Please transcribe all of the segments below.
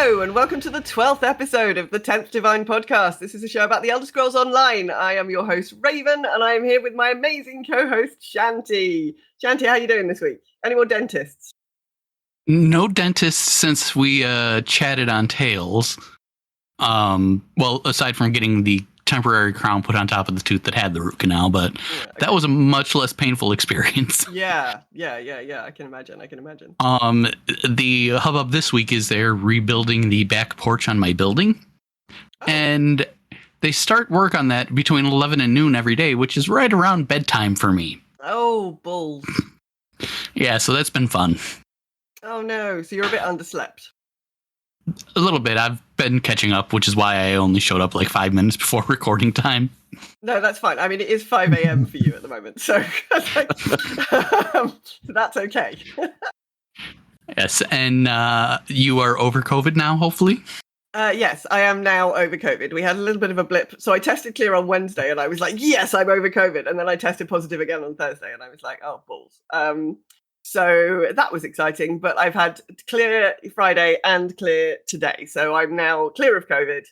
Hello, and welcome to the 12th episode of the 10th Divine Podcast. This is a show about the Elder Scrolls Online. I am your host, Raven, and I am here with my amazing co-host, Shanty. Shanty, how are you doing this week? Any more dentists? No dentists since we chatted on Tales. Well, aside from getting the temporary crown put on top of the tooth that had the root canal, but that was a much less painful experience. Yeah. I can imagine. The hubbub this week is they're rebuilding the back porch on my building. Oh. And they start work on that between 11 and noon every day, which is right around bedtime for me. Oh, bulls. Yeah, so that's been fun. Oh, no. So you're a bit underslept. A little bit. I've been catching up, which is why I only showed up like 5 minutes before recording time. No, that's fine. I mean, it is 5 a.m. for you at the moment, so that's okay. Yes, and you are over COVID now, hopefully? Yes, I am now over COVID. We had a little bit of a blip. So I tested clear on Wednesday, and I was like, yes, I'm over COVID. And then I tested positive again on Thursday, and I was like, oh, balls. So that was exciting, but I've had clear Friday and clear today. So I'm now clear of COVID.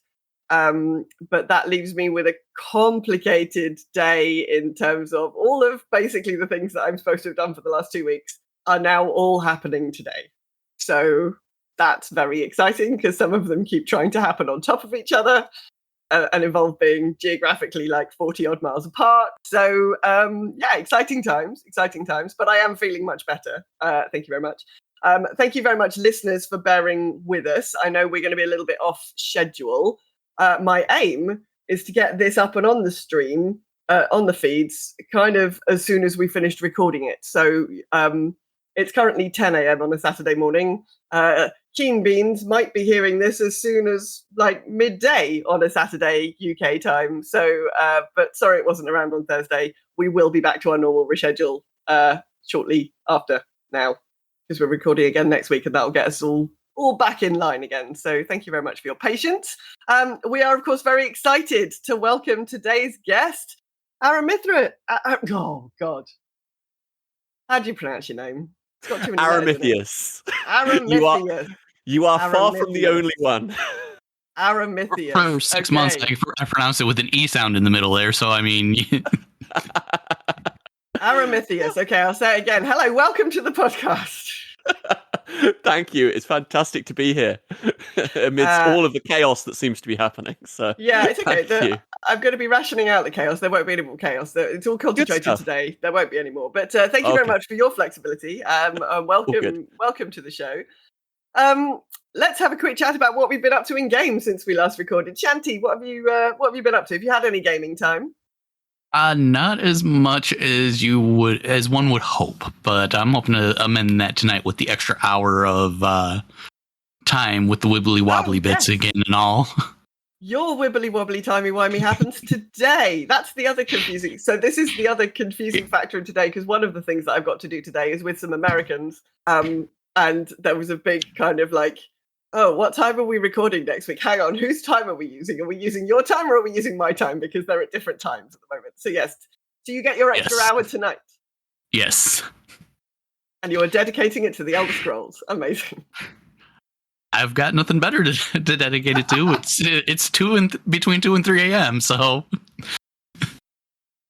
But that leaves me with a complicated day in terms of all of basically the things that I'm supposed to have done for the last 2 weeks are now all happening today. So that's very exciting because some of them keep trying to happen on top of each other and involve being geographically like 40 odd miles apart. So exciting times, but I am feeling much better. Thank you very much. Thank you very much, listeners, for bearing with us. I know we're going to be a little bit off schedule. My aim is to get this up and on the stream, on the feeds, kind of as soon as we finished recording it. So it's currently 10 a.m. on a Saturday morning. Keen Beans might be hearing this as soon as like midday on a Saturday UK time. So, but sorry it wasn't around on Thursday. We will be back to our normal reschedule shortly after now, because we're recording again next week, and that'll get us all back in line again. So thank you very much for your patience. We are, of course, very excited to welcome today's guest, Aramithius. Oh, God. How do you pronounce your name? It's got too many Aramithius. Aramithius. You are far from the only one. Aramithius. For 6 months, I pronounced it with an E sound in the middle there, so I mean... Aramithius. Okay, I'll say it again. Hello, welcome to the podcast. Thank you. It's fantastic to be here amidst all of the chaos that seems to be happening. So yeah, it's okay. I'm going to be rationing out the chaos. There won't be any more chaos. It's all concentrated today. There won't be any more. But thank you very much for your flexibility. Welcome to the show. Let's have a quick chat about what we've been up to in games since we last recorded. Shanty, what have you been up to? Have you had any gaming time? Not as much as one would hope, but I'm hoping to amend that tonight with the extra hour of time with the wibbly wobbly bits again and all. Your wibbly wobbly timey wimey happens today. That's the other confusing. So this is the other confusing factor in today, because one of the things that I've got to do today is with some Americans, and there was a big kind of like, oh, what time are we recording next week? Hang on, whose time are we using? Are we using your time or are we using my time? Because they're at different times at the moment. So yes, do you get your extra hour tonight? Yes. And you are dedicating it to the Elder Scrolls. Amazing. I've got nothing better to dedicate it to. It's between 2 and 3 a.m. So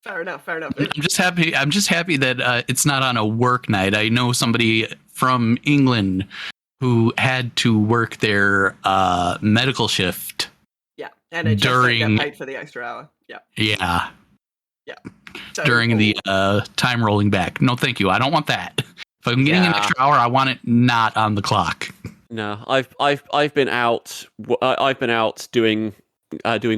fair enough. I'm just happy that it's not on a work night. I know somebody from England who had to work their medical shift. Yeah, and it just get paid for the extra hour. Yeah. So, during the time rolling back. No, thank you. I don't want that. If I'm getting an extra hour, I want it not on the clock. No, I've been out. I've been out doing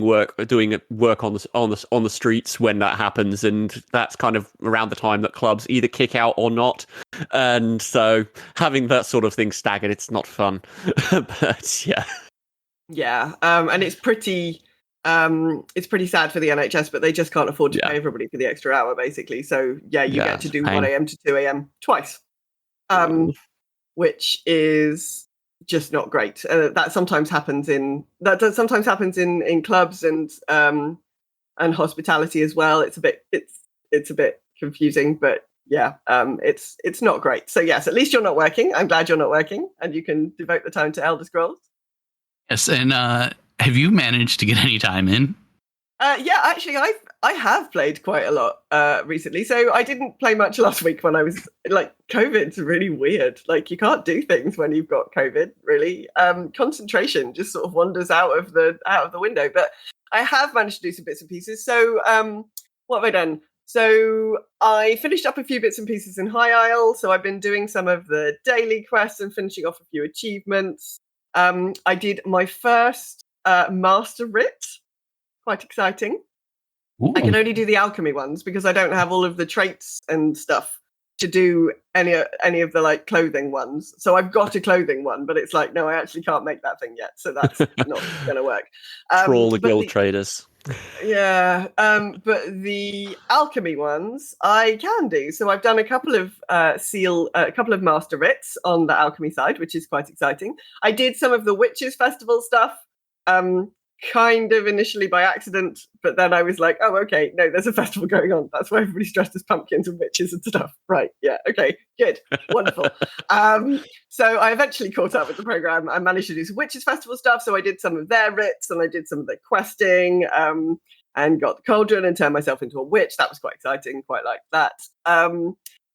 work on the streets when that happens, and that's kind of around the time that clubs either kick out or not. And so having that sort of thing staggered, it's not fun. But yeah, and it's pretty sad for the NHS, but they just can't afford to pay everybody for the extra hour, basically. So you get to do 1 a.m. to 2 a.m. twice, which is just not great. That sometimes happens in clubs and hospitality as well. It's a bit confusing, but it's not great. So yes, at least you're not working. I'm glad you're not working, and you can devote the time to Elder Scrolls. Yes, and have you managed to get any time in? Yeah, actually, I have played quite a lot recently. So I didn't play much last week when I was like, COVID's really weird. Like, you can't do things when you've got COVID. Really, concentration just sort of wanders out of the window. But I have managed to do some bits and pieces. So what have I done? So I finished up a few bits and pieces in High Isle. So I've been doing some of the daily quests and finishing off a few achievements. I did my first master writ. Quite exciting. Ooh. I can only do the alchemy ones because I don't have all of the traits and stuff to do any of the like clothing ones. So I've got a clothing one, but it's like, no, I actually can't make that thing yet. So that's not going to work. Troll the guild traders. Yeah, but the alchemy ones I can do. So I've done a couple of master writs on the alchemy side, which is quite exciting. I did some of the witches festival stuff. Kind of initially by accident, but then I was like, oh, okay, no, there's a festival going on. That's why everybody's dressed as pumpkins and witches and stuff. Right, yeah, okay, good, wonderful. So I eventually caught up with the program. I managed to do some witches festival stuff, so I did some of their writs and I did some of their questing and got the cauldron and turned myself into a witch. That was quite exciting, quite like that.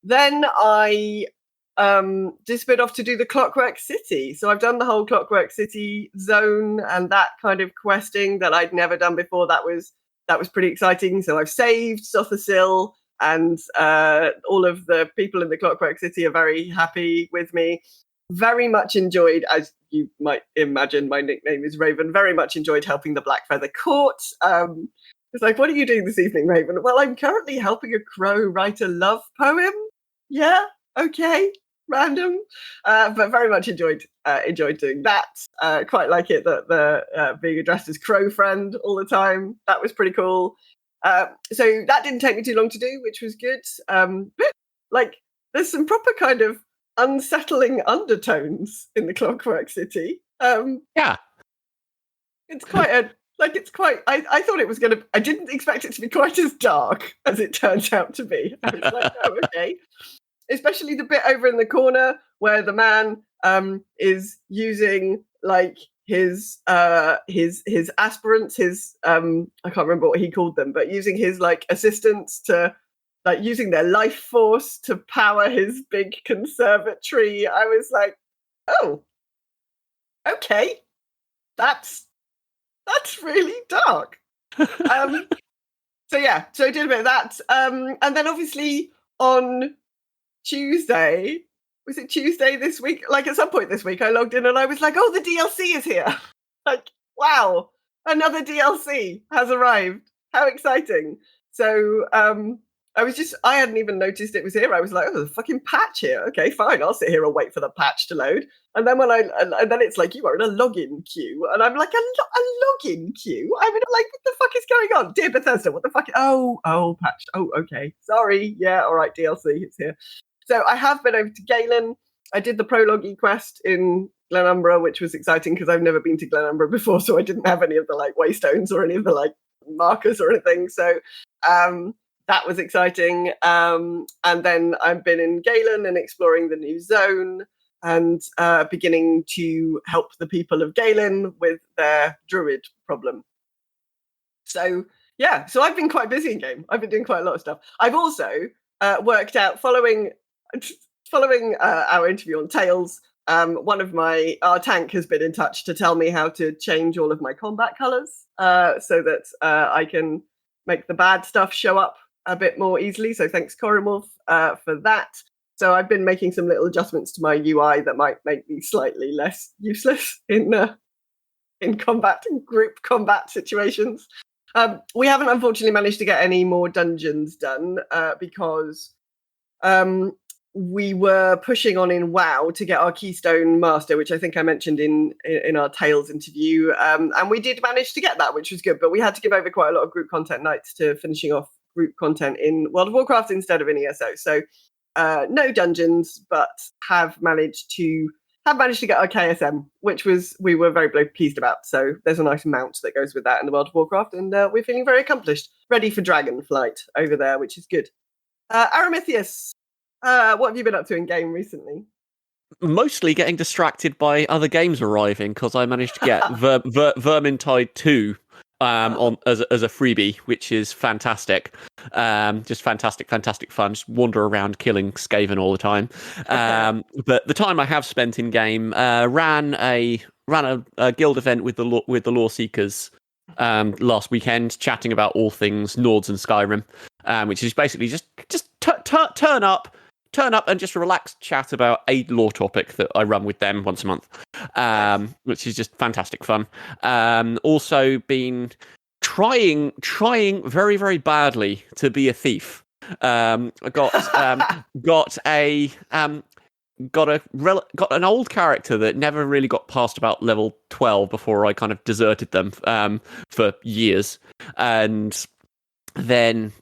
Then I disappeared off to do the Clockwork City. So I've done the whole Clockwork City zone and that kind of questing that I'd never done before. That was pretty exciting. So I've saved Sothersil and all of the people in the Clockwork City are very happy with me. Very much enjoyed, as you might imagine, my nickname is Raven, very much enjoyed helping the Blackfeather Court. It's like, what are you doing this evening, Raven? Well, I'm currently helping a crow write a love poem. Yeah, okay. Random, but very much enjoyed doing that. Quite like it that the being addressed as Crow Friend all the time. That was pretty cool. So that didn't take me too long to do, which was good. But like, there's some proper kind of unsettling undertones in the Clockwork City. Yeah, it's quite a like. It's quite. I thought it was gonna. I didn't expect it to be quite as dark as it turns out to be. I was like, oh, okay. Especially the bit over in the corner where the man is using like his aspirants, his I can't remember what he called them, but using his like assistants to like using their life force to power his big conservatory. I was like, oh, okay, that's really dark. So yeah, so I did a bit of that, and then obviously on Tuesday, was it Tuesday this week? Like at some point this week, I logged in and I was like, oh, the DLC is here. Like, wow, another DLC has arrived. How exciting. So I hadn't even noticed it was here. I was like, oh, there's a fucking patch here. Okay, fine. I'll sit here and wait for the patch to load. And then and then it's like, you are in a login queue. And I'm like, a login queue? I mean, like, what the fuck is going on? Dear Bethesda, what the fuck? Oh, patch. Oh, okay. Sorry. Yeah, all right, DLC, it's here. So I have been over to Galen. I did the prologue quest in Glenumbra, which was exciting because I've never been to Glenumbra before, so I didn't have any of the like waystones or any of the like markers or anything. So that was exciting. And then I've been in Galen and exploring the new zone and beginning to help the people of Galen with their druid problem. So yeah, so I've been quite busy in game. I've been doing quite a lot of stuff. I've also worked out following our interview on Tails, one of our tank has been in touch to tell me how to change all of my combat colors so that I can make the bad stuff show up a bit more easily. So thanks, Corymorph, for that. So I've been making some little adjustments to my UI that might make me slightly less useless in combat, in group combat situations. We haven't unfortunately managed to get any more dungeons done because we were pushing on in WoW to get our Keystone Master, which I think I mentioned in our Tales interview. And we did manage to get that, which was good, but we had to give over quite a lot of group content nights to finishing off group content in World of Warcraft instead of in ESO. So no dungeons, but have managed to get our KSM, which we were very pleased about. So there's a nice mount that goes with that in the World of Warcraft, and we're feeling very accomplished, ready for Dragonflight over there, which is good. Aramithius, what have you been up to in game recently? Mostly getting distracted by other games arriving because I managed to get Vermintide 2 on as a freebie, which is fantastic. Just fantastic fun. Just wander around killing Skaven all the time. But the time I have spent in game, ran a guild event with the Lore Seekers last weekend, chatting about all things Nords and Skyrim, which is basically just turn up and just relax chat about a lore topic that I run with them once a month, which is just fantastic fun. Also been trying very, very badly to be a thief. I got an old character that never really got past about level 12 before I kind of deserted them for years, and then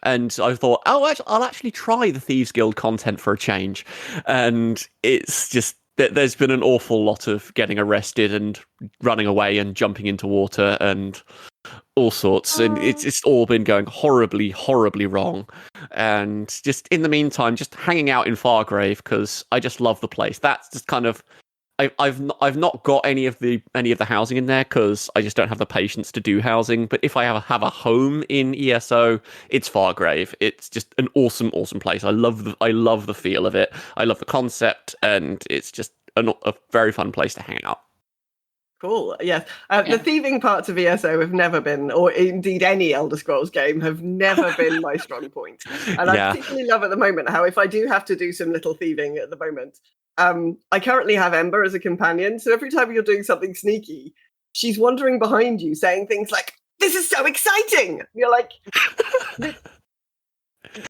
and I thought, I'll actually try the Thieves Guild content for a change. And it's just, there's been an awful lot of getting arrested and running away and jumping into water and all sorts. And it's all been going horribly, horribly wrong. And just in the meantime, just hanging out in Fargrave because I just love the place. That's just kind of, I've not got any of the housing in there because I just don't have the patience to do housing. But if I have a home in ESO, it's Fargrave. It's just an awesome place. I love the feel of it. I love the concept, and it's just a very fun place to hang out. Cool. Yes. The thieving parts of ESO have never been, or indeed any Elder Scrolls game, have never been my strong point. And I particularly love at the moment how if I do have to do some little thieving at the moment, I currently have Ember as a companion, so every time you're doing something sneaky, she's wandering behind you saying things like, "This is so exciting!" You're like,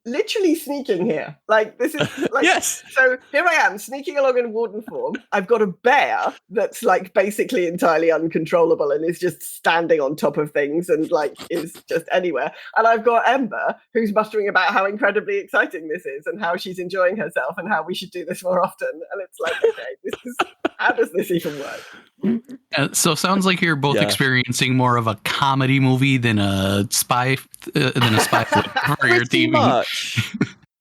literally sneaking here. Like, this is like, yes. So here I am sneaking along in warden form. I've got a bear that's like basically entirely uncontrollable and is just standing on top of things and like is just anywhere. And I've got Ember who's mustering about how incredibly exciting this is and how she's enjoying herself and how we should do this more often. And it's like, okay, how does this even work? So sounds like you're both experiencing more of a comedy movie than a spy for your team.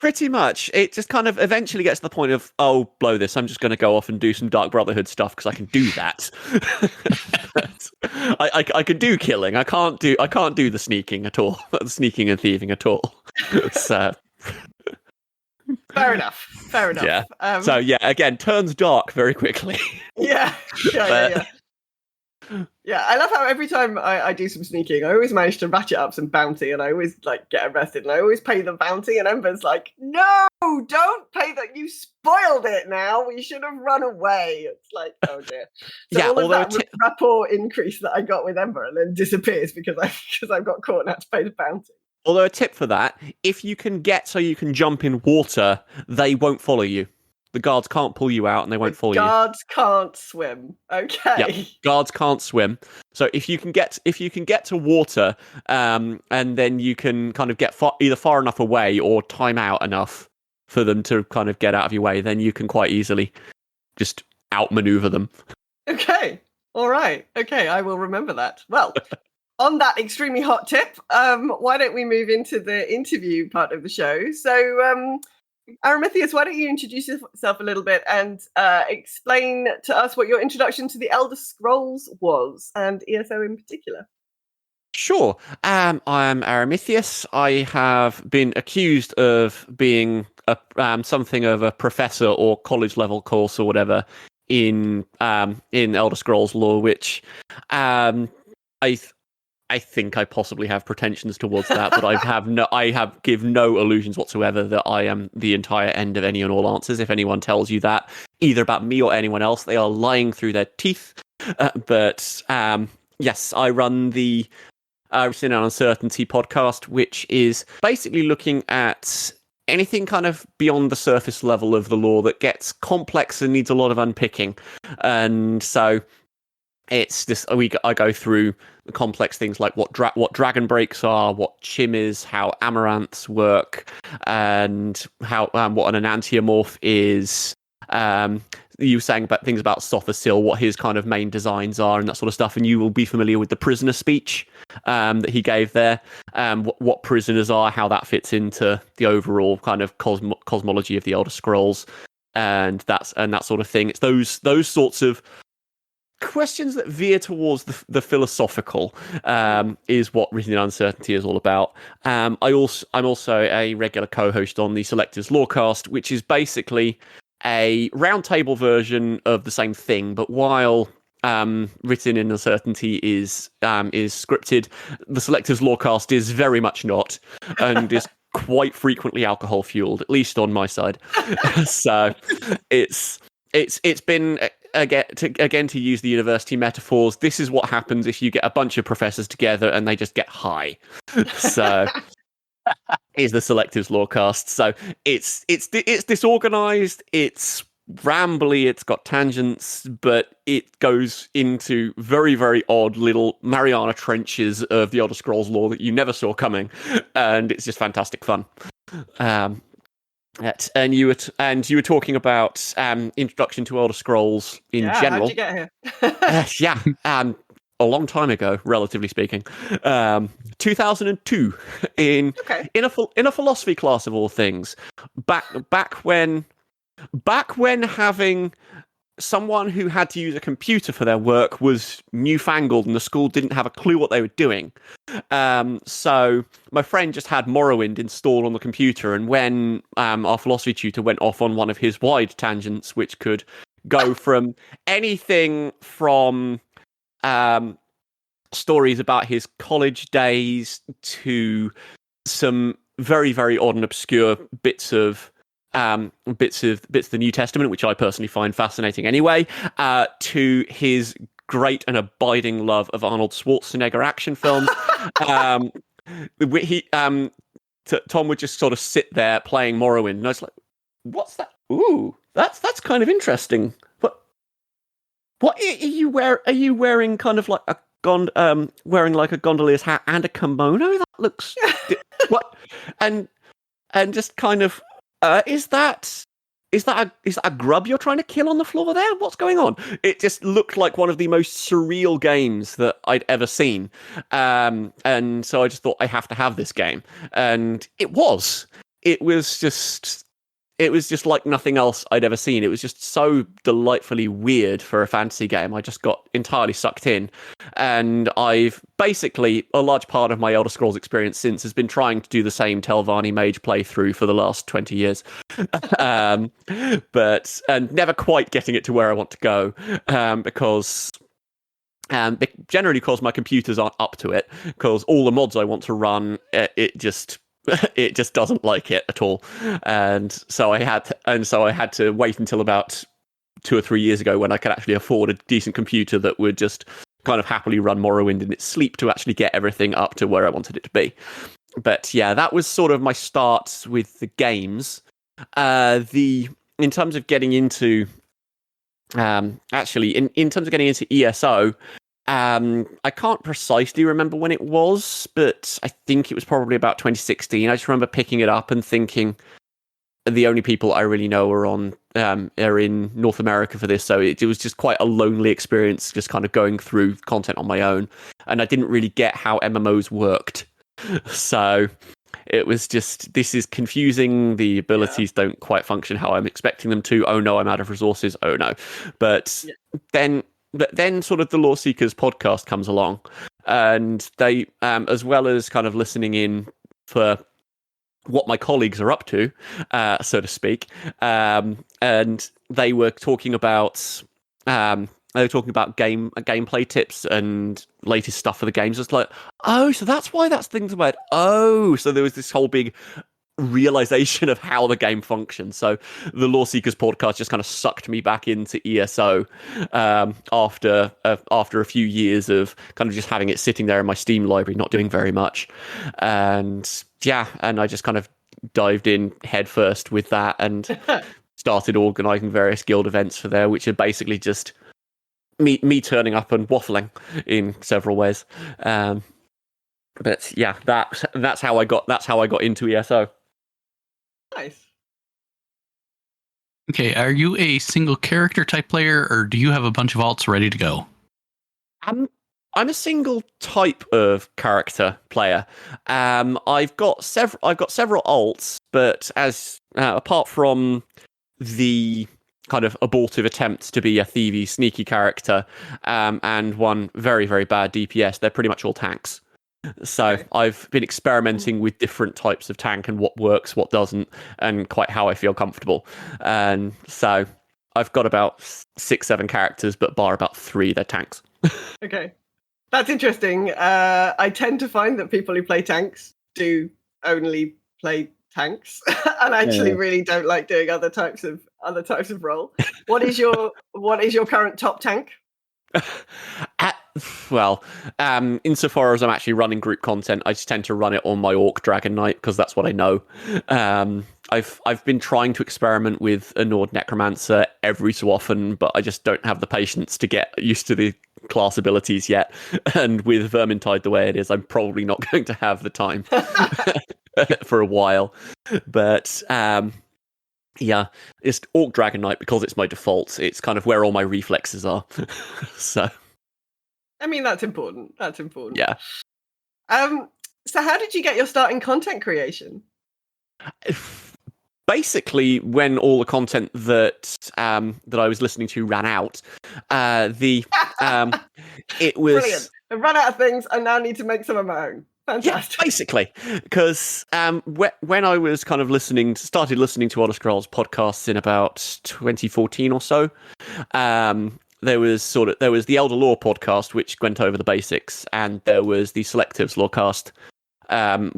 Pretty much. It just kind of eventually gets to the point of, oh, blow this. I'm just going to go off and do some Dark Brotherhood stuff because I can do that. I can do killing. I can't do the sneaking at all. The sneaking and thieving at all. So. Fair enough. Yeah. So again, turns dark very quickly. Yeah. Yeah, I love how every time I do some sneaking, I always manage to ratchet up some bounty, and I always like get arrested, and I always pay the bounty. And Ember's like, "No, don't pay that. You spoiled it. Now we should have run away." It's like, oh dear. So all of that rapport increase that I got with Ember, and then disappears because I've got caught and had to pay the bounty. Although a tip for that: if you can get so you can jump in water, they won't follow you. The guards can't pull you out and they won't follow you. Guards can't swim. Okay. Yeah, guards can't swim. So if you can get to water, and then you can kind of get either far enough away or time out enough for them to kind of get out of your way, then you can quite easily just outmaneuver them. Okay. All right. Okay, I will remember that. Well, on that extremely hot tip, why don't we move into the interview part of the show? So, Aramithius, why don't you introduce yourself a little bit and explain to us what your introduction to the Elder Scrolls was, and ESO in particular? Sure. I'm Aramithius. I have been accused of being something of a professor or college-level course or whatever in Elder Scrolls lore, which I think I possibly have pretensions towards that, but I give no illusions whatsoever that I am the entire end of any and all answers. If anyone tells you that, either about me or anyone else, they are lying through their teeth. But yes, I run the Sin and Uncertainty podcast, which is basically looking at anything kind of beyond the surface level of the lore that gets complex and needs a lot of unpicking. And so it's just I go through the complex things like what dragon breaks are, what chim is, how amaranths work, and how what an enantiomorph is. You were saying about things about Sothasil, what his kind of main designs are, and that sort of stuff. And you will be familiar with the prisoner speech that he gave there. What prisoners are, how that fits into the overall kind of cosmology of the Elder Scrolls. and that sort of thing. It's those sorts of questions that veer towards the philosophical is what Written in Uncertainty is all about. I'm also a regular co-host on the Selectors Lorecast, which is basically a roundtable version of the same thing, but while Written in Uncertainty is scripted, the Selectors Lorecast is very much not, and is quite frequently alcohol fueled, at least on my side. So it's been again to use the university metaphors. This is what happens if you get a bunch of professors together and they just get high. So is the Selectives Lorecast. So it's disorganized, it's rambly, it's got tangents, but it goes into very, very odd little Mariana Trenches of the Elder Scrolls lore that you never saw coming, and it's just fantastic fun. And you were talking about introduction to Elder Scrolls in general. How'd you get here? A long time ago, relatively speaking, 2002 in a philosophy class of all things. Back when having someone who had to use a computer for their work was newfangled and the school didn't have a clue what they were doing. So my friend just had Morrowind installed on the computer, and when our philosophy tutor went off on one of his wide tangents, which could go from anything from stories about his college days to some very, very odd and obscure bits of the New Testament, which I personally find fascinating anyway, to his great and abiding love of Arnold Schwarzenegger action films. Tom would just sort of sit there playing Morrowind, and I was like, "What's that? Ooh, that's kind of interesting. What are you wearing? Are you wearing kind of like a wearing like a gondolier's hat and a kimono? That looks what?" And just kind of. Is that a grub you're trying to kill on the floor there? What's going on? It just looked like one of the most surreal games that I'd ever seen. And so I just thought, I have to have this game. And it was just like nothing else I'd ever seen. It was just so delightfully weird for a fantasy game. I just got entirely sucked in. And I've basically, a large part of my Elder Scrolls experience since has been trying to do the same Telvanni Mage playthrough for the last 20 years. And never quite getting it to where I want to go. Generally because my computers aren't up to it, because all the mods I want to run, it just doesn't like it at all, and so I had to wait until about 2 or 3 years ago when I could actually afford a decent computer that would just kind of happily run Morrowind in its sleep to actually get everything up to where I wanted it to be. But yeah, that was sort of my start with the games. In terms of getting into in terms of getting into ESO. I can't precisely remember when it was, but I think it was probably about 2016. I just remember picking it up and thinking the only people I really know are in North America for this, so it was just quite a lonely experience, just kind of going through content on my own, and I didn't really get how MMOs worked. So it was just, this is confusing, the abilities don't quite function how I'm expecting them to. Oh no, I'm out of resources. Oh no. But then sort of the Lore Seekers podcast comes along, and they, as well as kind of listening in for what my colleagues are up to, so to speak, and they were talking about gameplay tips and latest stuff for the games. It's like, oh, so that's why that's things about. Oh, so there was this whole big realization of how the game functions. So the Lore Seekers podcast just kind of sucked me back into ESO after a few years of kind of just having it sitting there in my Steam library, not doing very much. And I just kind of dived in head first with that and started organizing various guild events for there, which are basically just me turning up and waffling in several ways. But yeah, that's how I got into ESO. Nice. Okay, are you a single character type player, or do you have a bunch of alts ready to go? I'm a single type of character player. I've got several alts, but as apart from the kind of abortive attempts to be a thievy, sneaky character, and one very, very bad DPS. They're pretty much all tanks. So Okay. I've been experimenting with different types of tank and what works, what doesn't, and quite how I feel comfortable. And so I've got about 6-7 characters, but bar about 3, they're tanks. Okay. That's interesting. I tend to find that people who play tanks do only play tanks, and actually really don't like doing other types of role. What is your current top tank? Insofar as I'm actually running group content, I just tend to run it on my Orc Dragon Knight because that's what I know. I've been trying to experiment with a Nord Necromancer every so often, but I just don't have the patience to get used to the class abilities yet. And with Vermintide the way it is, I'm probably not going to have the time for a while. But yeah, it's Orc Dragon Knight because it's my default. It's kind of where all my reflexes are. So, I mean, that's important. That's important. yeah. So how did you get your start in content creation? Basically, when all the content that I was listening to ran out, it was Brilliant. I've run out of things. I now need to make some of my own. Fantastic. Yeah, basically, because when I was kind of started listening to Elder Scrolls podcasts in about 2014 or so, there was the Elder Lore podcast, which went over the basics, and there was the Selectives Lorecast,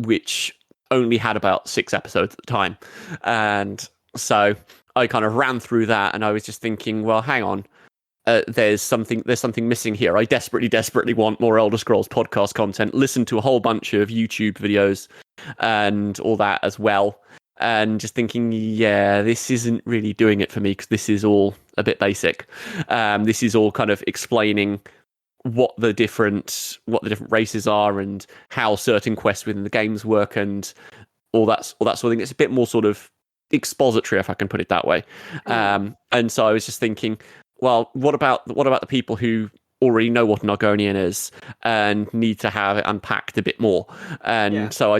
which only had about 6 episodes at the time. And so I kind of ran through that, and I was just thinking, well, hang on. There's something missing here. I desperately want more Elder Scrolls podcast content. Listen to a whole bunch of YouTube videos and all that as well. And just thinking, yeah, this isn't really doing it for me because this is all a bit basic. This is all kind of explaining what the different races are and how certain quests within the games work and all that sort of thing. It's a bit more sort of expository, if I can put it that way. And so I was just thinking, well, what about the people who already know what an Argonian is and need to have it unpacked a bit more? And so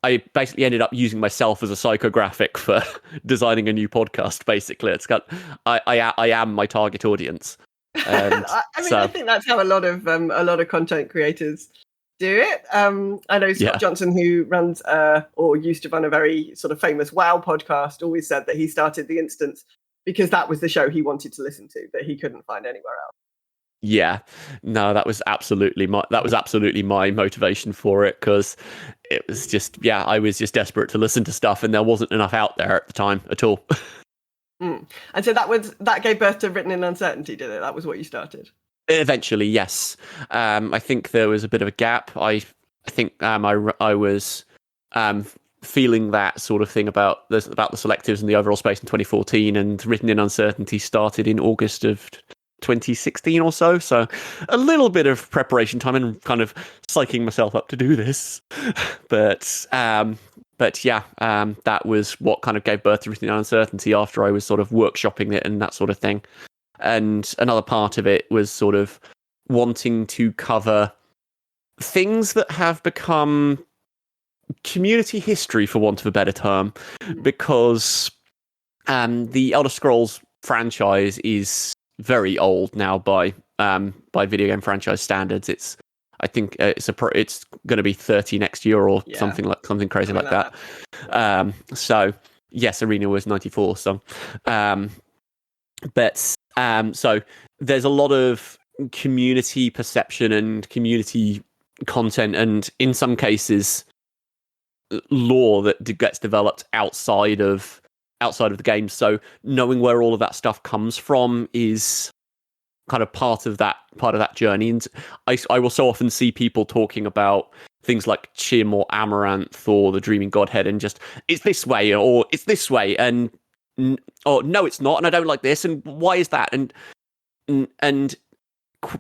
I basically ended up using myself as a psychographic for designing a new podcast. Basically, it's got I am my target audience. And I think that's how a lot of content creators do it. I know Scott Johnson, who runs or used to run a very sort of famous WoW podcast, always said that he started The Instance because that was the show he wanted to listen to that he couldn't find anywhere else. Yeah, no, that was absolutely my motivation for it, because it was just, I was just desperate to listen to stuff, and there wasn't enough out there at the time at all. And so that gave birth to Written in Uncertainty, did it? That was what you started. Eventually, yes. I think there was a bit of a gap. I think I was feeling that sort of thing about the selectives and the overall space in 2014, and Written in Uncertainty started in August of 2016 or so. So a little bit of preparation time and kind of psyching myself up to do this. But that was what kind of gave birth to Written in Uncertainty after I was sort of workshopping it and that sort of thing. And another part of it was sort of wanting to cover things that have become community history, for want of a better term, because the Elder Scrolls franchise is very old now by video game franchise standards. I think it's going to be 30 next year or something crazy like that. So yes, Arena was 94. So, so there's a lot of community perception and community content, and in some cases, lore that gets developed outside of the game. So knowing where all of that stuff comes from is kind of part of that journey. And I will so often see people talking about things like Chim or Amaranth or the Dreaming Godhead, and just, it's this way or it's this way, and or no, it's not, and I don't like this, and why is that? And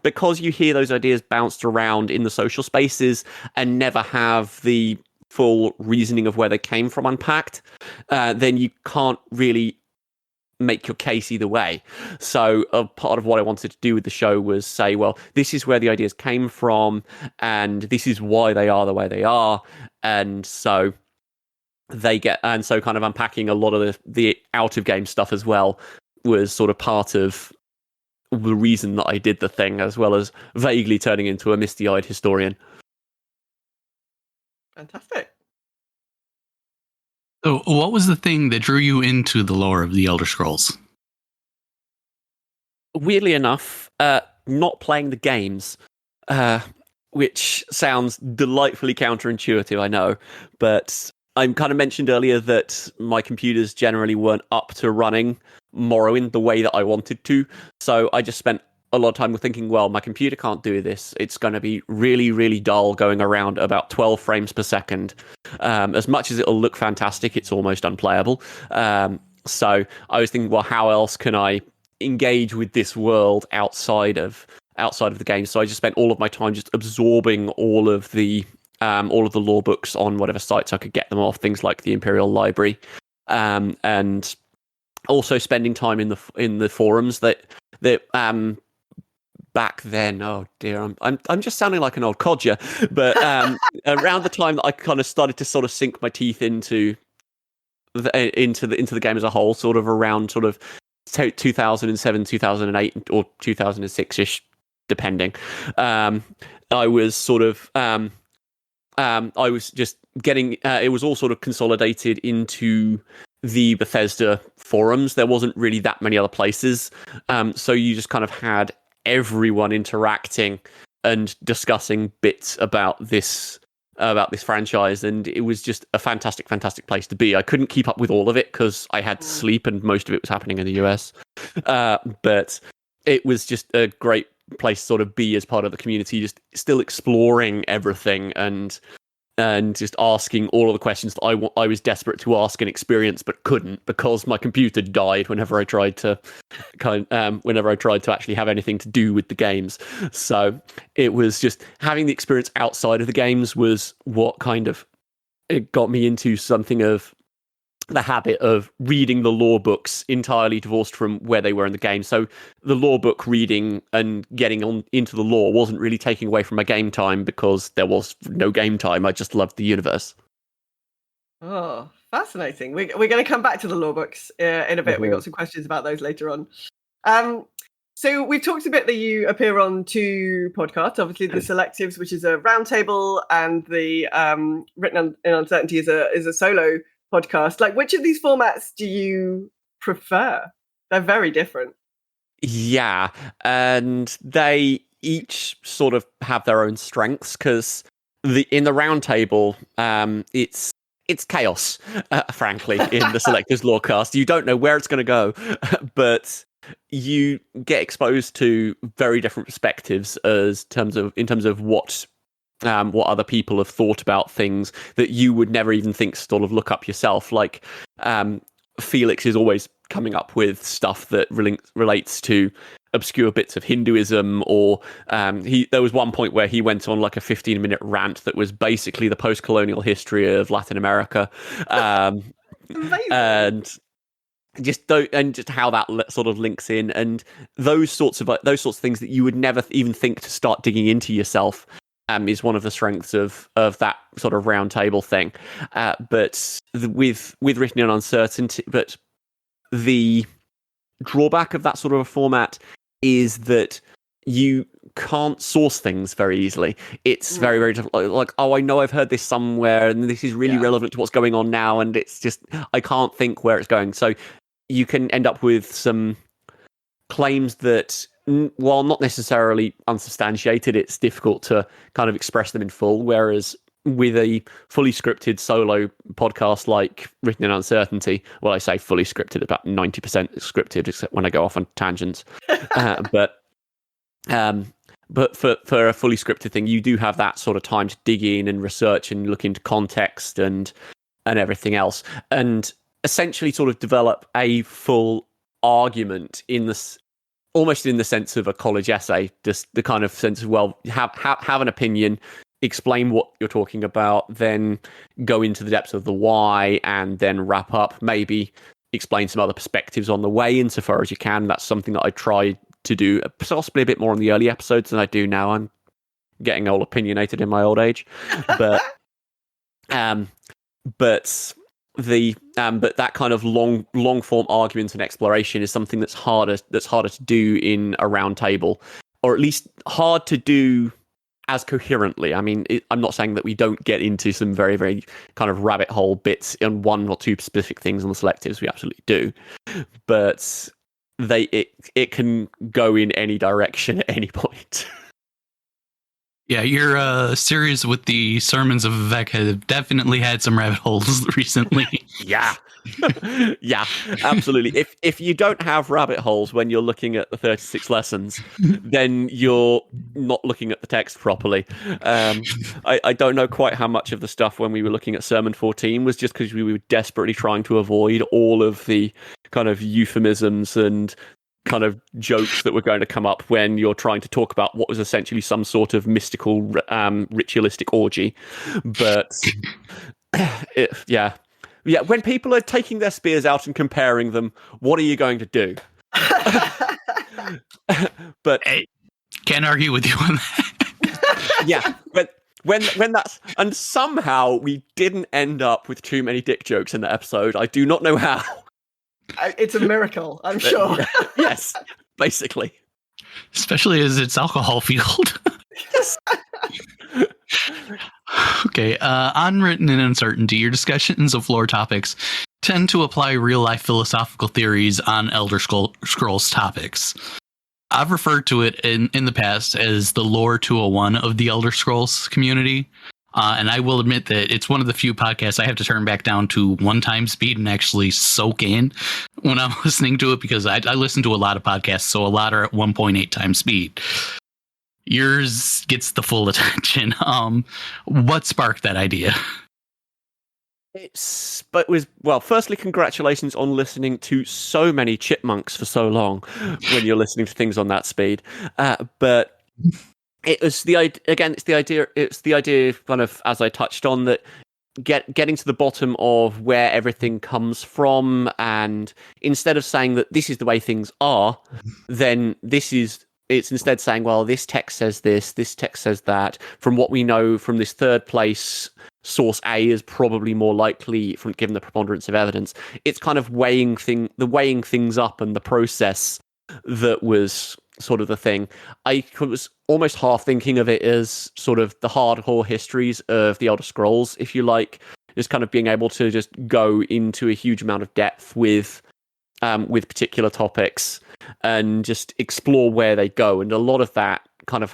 because you hear those ideas bounced around in the social spaces and never have the full reasoning of where they came from unpacked, then you can't really make your case either way. So a part of what I wanted to do with the show was say, well, this is where the ideas came from, and this is why they are the way they are. And so and so kind of unpacking a lot of the out of game stuff as well was sort of part of the reason that I did the thing, as well as vaguely turning into a misty-eyed historian. Fantastic. So, what was the thing that drew you into the lore of the Elder Scrolls? Weirdly enough, not playing the games, which sounds delightfully counterintuitive, I know, but I kind of mentioned earlier that my computers generally weren't up to running Morrowind the way that I wanted to, so I just spent a lot of time thinking, well, my computer can't do this. It's going to be really, really dull, going around about 12 frames per second. As much as it'll look fantastic, it's almost unplayable. So I was thinking, well, how else can I engage with this world outside of the game? So I just spent all of my time just absorbing all of the lore books on whatever sites I could get them off, things like the Imperial Library, and also spending time in the forums that back then. Oh dear, I'm just sounding like an old codger. But around the time that I kind of started to sort of sink my teeth into the game as a whole, sort of around sort of 2007, 2008, or 2006ish, depending. I was sort of I was just getting it was all sort of consolidated into the Bethesda forums. There wasn't really that many other places, so you just kind of had everyone interacting and discussing bits about this franchise, and it was just a fantastic place to be. I couldn't keep up with all of it because I had to sleep, and most of it was happening in the US, but it was just a great place to sort of be as part of the community, just still exploring everything and just asking all of the questions that I was desperate to ask and experience, but couldn't because my computer died whenever I tried to actually have anything to do with the games. So it was just having the experience outside of the games was what kind of it got me into something of the habit of reading the lore books entirely divorced from where they were in the game. So the lore book reading and getting on into the lore wasn't really taking away from my game time because there was no game time. I just loved the universe. Oh, fascinating. We're going to come back to the lore books in a bit. We've got some questions about those later on. So we've talked a bit that you appear on two podcasts, obviously the Selectives, which is a roundtable, and the Written in Uncertainty is a solo podcast. Like, which of these formats do you prefer? They're very different. Yeah, and they each sort of have their own strengths because in the roundtable, it's chaos, frankly, in the Selectives Lorecast. You don't know where it's going to go, but you get exposed to very different perspectives in terms of what other people have thought about things that you would never even think to sort of look up yourself. Like Felix is always coming up with stuff that relates to obscure bits of Hinduism, or there was one point where he went on like a 15-minute rant that was basically the post-colonial history of Latin America, and just how that sort of links in, and those sorts of things that you would never even think to start digging into yourself. Is one of the strengths of that sort of round table thing, but with Written in Uncertainty, but the drawback of that sort of a format is that you can't source things very easily. It's very, very difficult. Like, oh, I know I've heard this somewhere, and this is really relevant to what's going on now, and it's just I can't think where it's going. So you can end up with some claims that, while not necessarily unsubstantiated, it's difficult to kind of express them in full. Whereas with a fully scripted solo podcast like Written in Uncertainty, well, I say fully scripted, about 90% scripted, except when I go off on tangents. But for a fully scripted thing, you do have that sort of time to dig in and research and look into context and everything else, and essentially sort of develop a full argument in this, almost in the sense of a college essay, just the kind of sense of, well, have an opinion, explain what you're talking about, then go into the depths of the why, and then wrap up, maybe explain some other perspectives on the way insofar as you can. That's something that I try to do, possibly a bit more on the early episodes than I do now. I'm getting all opinionated in my old age. But but that kind of long form argument and exploration is something that's harder to do in a round table, or at least hard to do as coherently. I mean, I'm not saying that we don't get into some very, very kind of rabbit hole bits on one or two specific things on the selectives. We absolutely do, but it can go in any direction at any point. Yeah, your series with the sermons of Vivek have definitely had some rabbit holes recently. Yeah. Yeah, absolutely. If you don't have rabbit holes when you're looking at the 36 lessons, then you're not looking at the text properly. I don't know quite how much of the stuff when we were looking at Sermon 14 was just because we were desperately trying to avoid all of the kind of euphemisms and kind of jokes that were going to come up when you're trying to talk about what was essentially some sort of mystical ritualistic orgy. But yeah, when people are taking their spears out and comparing them, what are you going to do? But hey, can't argue with you on that. Yeah, but when that's, and somehow we didn't end up with too many dick jokes in the episode. I do not know how. It's a miracle, I'm sure. Yes, basically. Especially as it's alcohol fueled. Okay, unwritten and uncertainty. Your discussions of lore topics tend to apply real-life philosophical theories on Elder Scrolls topics. I've referred to it in the past as the lore 201 of the Elder Scrolls community. And I will admit that it's one of the few podcasts I have to turn back down to 1x speed and actually soak in when I'm listening to it, because I listen to a lot of podcasts, so a lot are at 1.8x speed. Yours gets the full attention. What sparked that idea? Firstly, congratulations on listening to so many chipmunks for so long when you're listening to things on that speed. But it was the idea. It's the idea, kind of, as I touched on, that getting to the bottom of where everything comes from, and instead of saying that this is the way things are, then it's instead saying, well, this text says this text says that. From what we know from this third place, source A is probably more likely, from given the preponderance of evidence. It's kind of weighing things up, and the process that was sort of the thing. I was almost half thinking of it as sort of the hardcore histories of the Elder Scrolls, if you like, just kind of being able to just go into a huge amount of depth with particular topics and just explore where they go. And a lot of that kind of,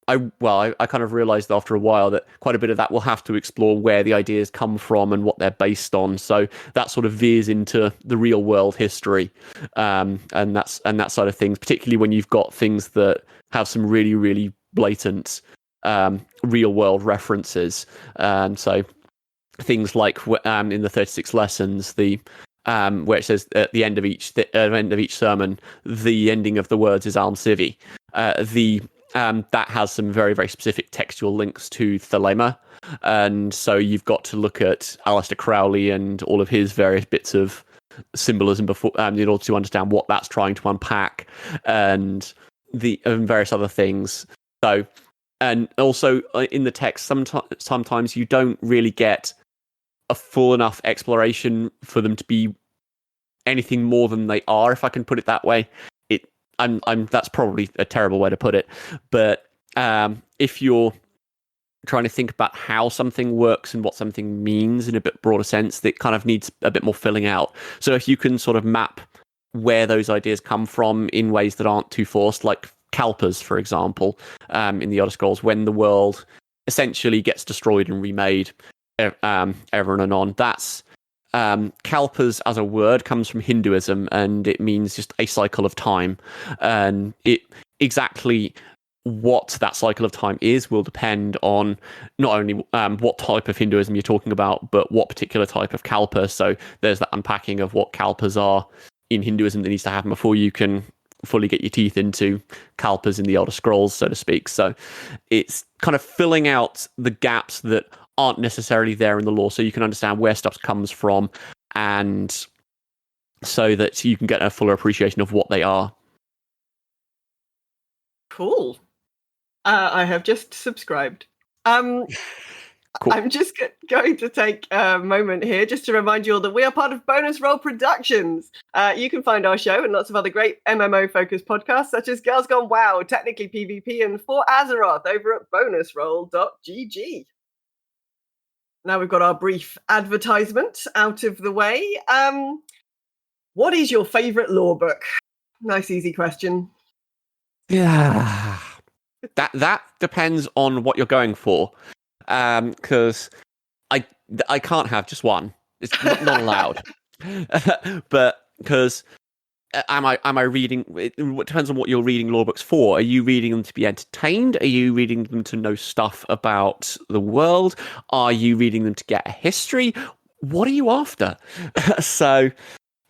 I kind of realized after a while that quite a bit of that will have to explore where the ideas come from and what they're based on. So that sort of veers into the real world history, and that side of things, particularly when you've got things that have some really, really blatant real world references. So things like in the 36 lessons, the where it says at the end of each sermon, the ending of the words is Alm Civi. That has some very, very specific textual links to Thelema. And so you've got to look at Aleister Crowley and all of his various bits of symbolism before, in order to understand what that's trying to unpack, and various other things. So, and also in the text, sometimes you don't really get a full enough exploration for them to be anything more than they are, if I can put it that way. That's probably a terrible way to put it, but if you're trying to think about how something works and what something means in a bit broader sense, that kind of needs a bit more filling out. So if you can sort of map where those ideas come from in ways that aren't too forced, like Kalpas, for example, in the Elder Scrolls, when the world essentially gets destroyed and remade ever and anon, that's Kalpas as a word comes from Hinduism, and it means just a cycle of time. And it exactly what that cycle of time is will depend on not only what type of Hinduism you're talking about, but what particular type of Kalpa. So there's that unpacking of what Kalpas are in Hinduism that needs to happen before you can fully get your teeth into Kalpas in the Elder Scrolls, so to speak. So it's kind of filling out the gaps that aren't necessarily there in the lore, so you can understand where stuff comes from, and so that you can get a fuller appreciation of what they are. Cool. I have just subscribed. Cool. I'm just going to take a moment here just to remind you all that we are part of Bonus Roll Productions. You can find our show and lots of other great MMO-focused podcasts, such as Girls Gone WoW, Technically PvP, and For Azeroth over at bonusroll.gg. Now we've got our brief advertisement out of the way. What is your favourite lore book? Nice, easy question. Yeah, that depends on what you're going for. Because I can't have just one. It's not allowed. But because am I reading? It depends on what you're reading law books for. Are you reading them to be entertained? Are you reading them to know stuff about the world? Are you reading them to get a history? What are you after? So,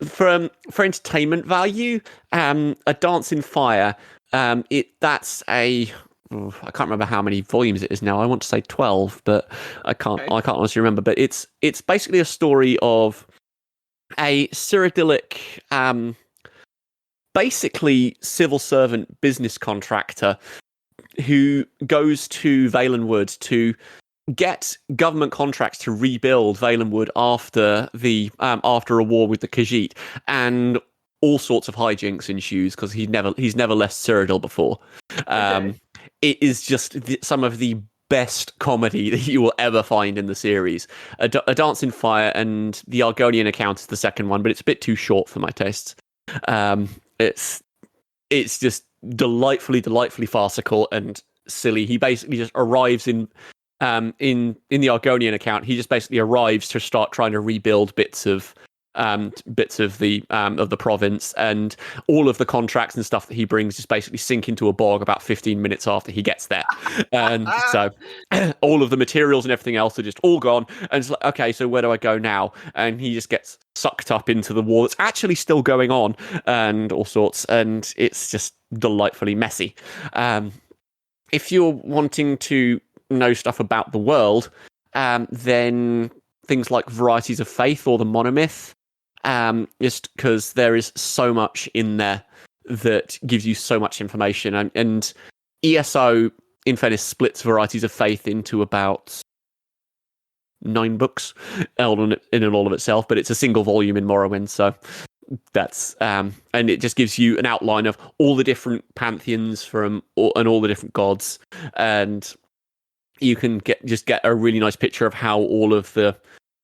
for entertainment value, A Dance in Fire. That's a I can't remember how many volumes it is now. I want to say 12, but I can't honestly remember. But it's basically a story of a Cyrodiilic, basically civil servant business contractor who goes to Valenwood to get government contracts to rebuild Valenwood after a war with the Khajiit, and all sorts of hijinks ensues because he's never left Cyrodiil before. Okay. It is just some of the best comedy that you will ever find in the series. A Dance in Fire and the Argonian Account is the second one, but it's a bit too short for my tastes. It's just delightfully farcical and silly. He basically just arrives in the Argonian Account. He just basically arrives to start trying to rebuild bits of the province, and all of the contracts and stuff that he brings just basically sink into a bog about 15 minutes after he gets there. And so all of the materials and everything else are just all gone, and it's like, okay, so where do I go now? And he just gets sucked up into the war that's actually still going on and all sorts, and it's just delightfully messy. If you're wanting to know stuff about the world, then things like Varieties of Faith or the Monomyth, just because there is so much in there that gives you so much information. And ESO, in fairness, splits Varieties of Faith into about 9 books in and all of itself, but it's a single volume in Morrowind, so that's and it just gives you an outline of all the different pantheons and all the different gods, and you can get a really nice picture of how all of the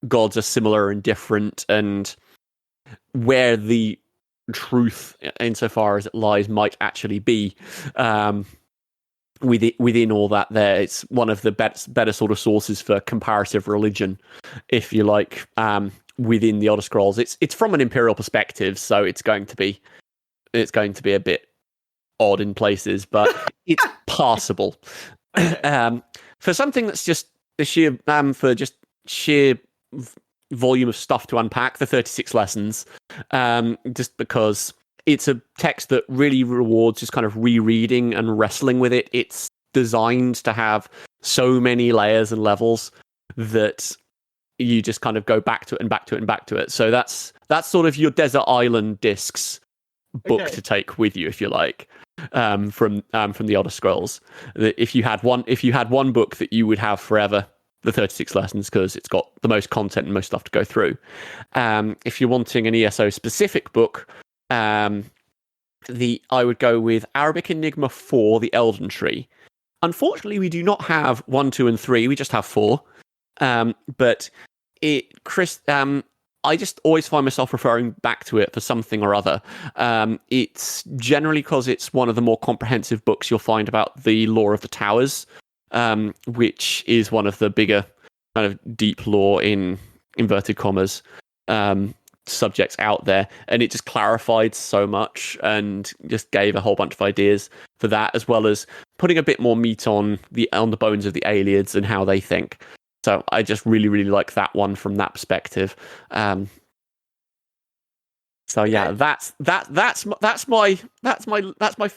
gods are similar and different, and where the truth, insofar as it lies, might actually be within all that. There, it's one of the better sort of sources for comparative religion, if you like, within the Elder Scrolls. It's from an imperial perspective, so it's going to be a bit odd in places, but it's passable. For something that's just the sheer volume of stuff to unpack, the 36 lessons, just because it's a text that really rewards just kind of rereading and wrestling with it. It's designed to have so many layers and levels that you just kind of go back to it and back to it and back to it. So that's sort of your Desert Island Discs book to take with you, if you like, from the Elder Scrolls. If you had one book that you would have forever, the 36 lessons, because it's got the most content and most stuff to go through. If you're wanting an ESO specific book, I would go with Arabic Enigma 4, The Elden Tree. Unfortunately, we do not have 1, 2, and 3. We just have 4. But I just always find myself referring back to it for something or other. It's generally because it's one of the more comprehensive books you'll find about the lore of the Towers, which is one of the bigger kind of deep lore, in inverted commas, subjects out there, and it just clarified so much and just gave a whole bunch of ideas for that, as well as putting a bit more meat on the bones of the Aelids and how they think. So I just really, really like that one from that perspective. So yeah, that's my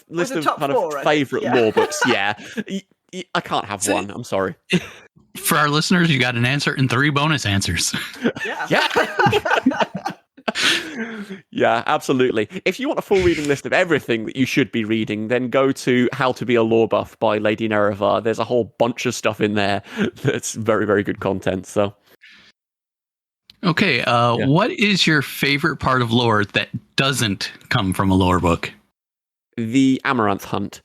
list of kind of favorite lore books. Yeah, I can't have one. I'm sorry. For our listeners, you got an answer and 3 bonus answers. Yeah. Yeah. Yeah, absolutely. If you want a full reading list of everything that you should be reading, then go to How to Be a Lore Buff by Lady Nerevar. There's a whole bunch of stuff in there that's very, very good content. So, Okay, what is your favorite part of lore that doesn't come from a lore book? the Amaranth Hunt,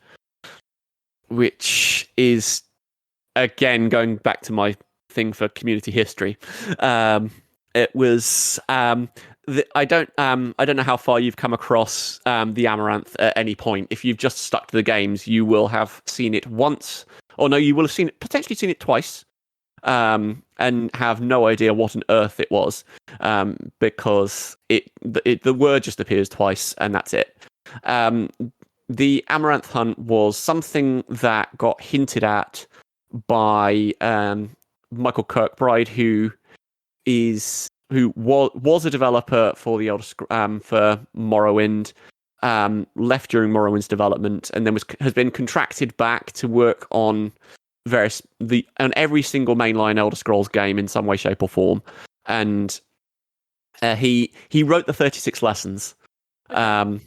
which is, again, going back to my thing for community history. It was I don't know how far you've come across the Amaranth at any point. If you've just stuck to the games, you will have seen it once, or no, you will have potentially seen it twice, and have no idea what on earth it was, because the word just appears twice and that's it. The Amaranth Hunt was something that got hinted at by Michael Kirkbride, who was a developer for the for Morrowind, left during Morrowind's development, and then has been contracted back to work on on every single mainline Elder Scrolls game in some way, shape, or form. And he wrote the 36 lessons. I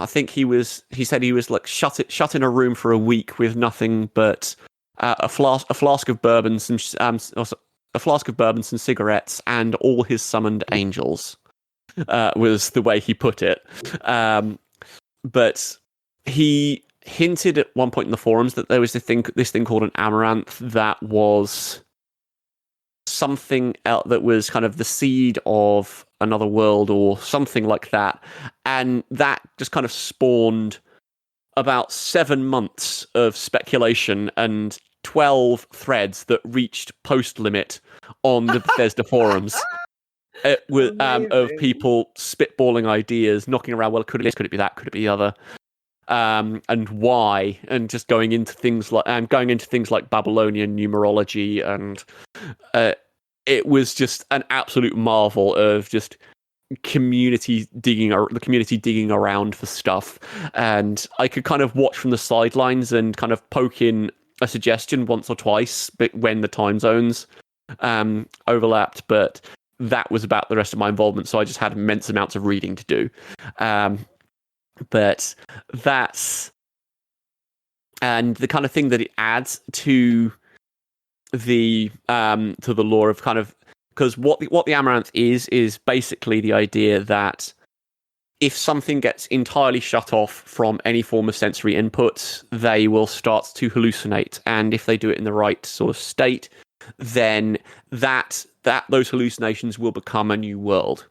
think he said he was like shut in a room for a week with nothing but a flask of bourbon, some cigarettes, and all his summoned angels. Was the way he put it. But he hinted at one point in the forums that there was this thing called an amaranth that was something else, that was kind of the seed of another world or something like that, and that just kind of spawned about 7 months of speculation and 12 threads that reached post limit on the Bethesda forums. It was of people spitballing ideas, knocking around. Well, could it be this? Could it be that? Could it be the other? And why? And just going into things like Babylonian numerology, and it was just an absolute marvel of just the community digging around for stuff. And I could kind of watch from the sidelines and kind of poke in a suggestion once or twice, but when the time zones overlapped, but that was about the rest of my involvement. So I just had immense amounts of reading to do. But that's, and the kind of thing that it adds to the lore of kind of, because what the Amaranth is basically the idea that if something gets entirely shut off from any form of sensory input, they will start to hallucinate, and if they do it in the right sort of state, then that those hallucinations will become a new world.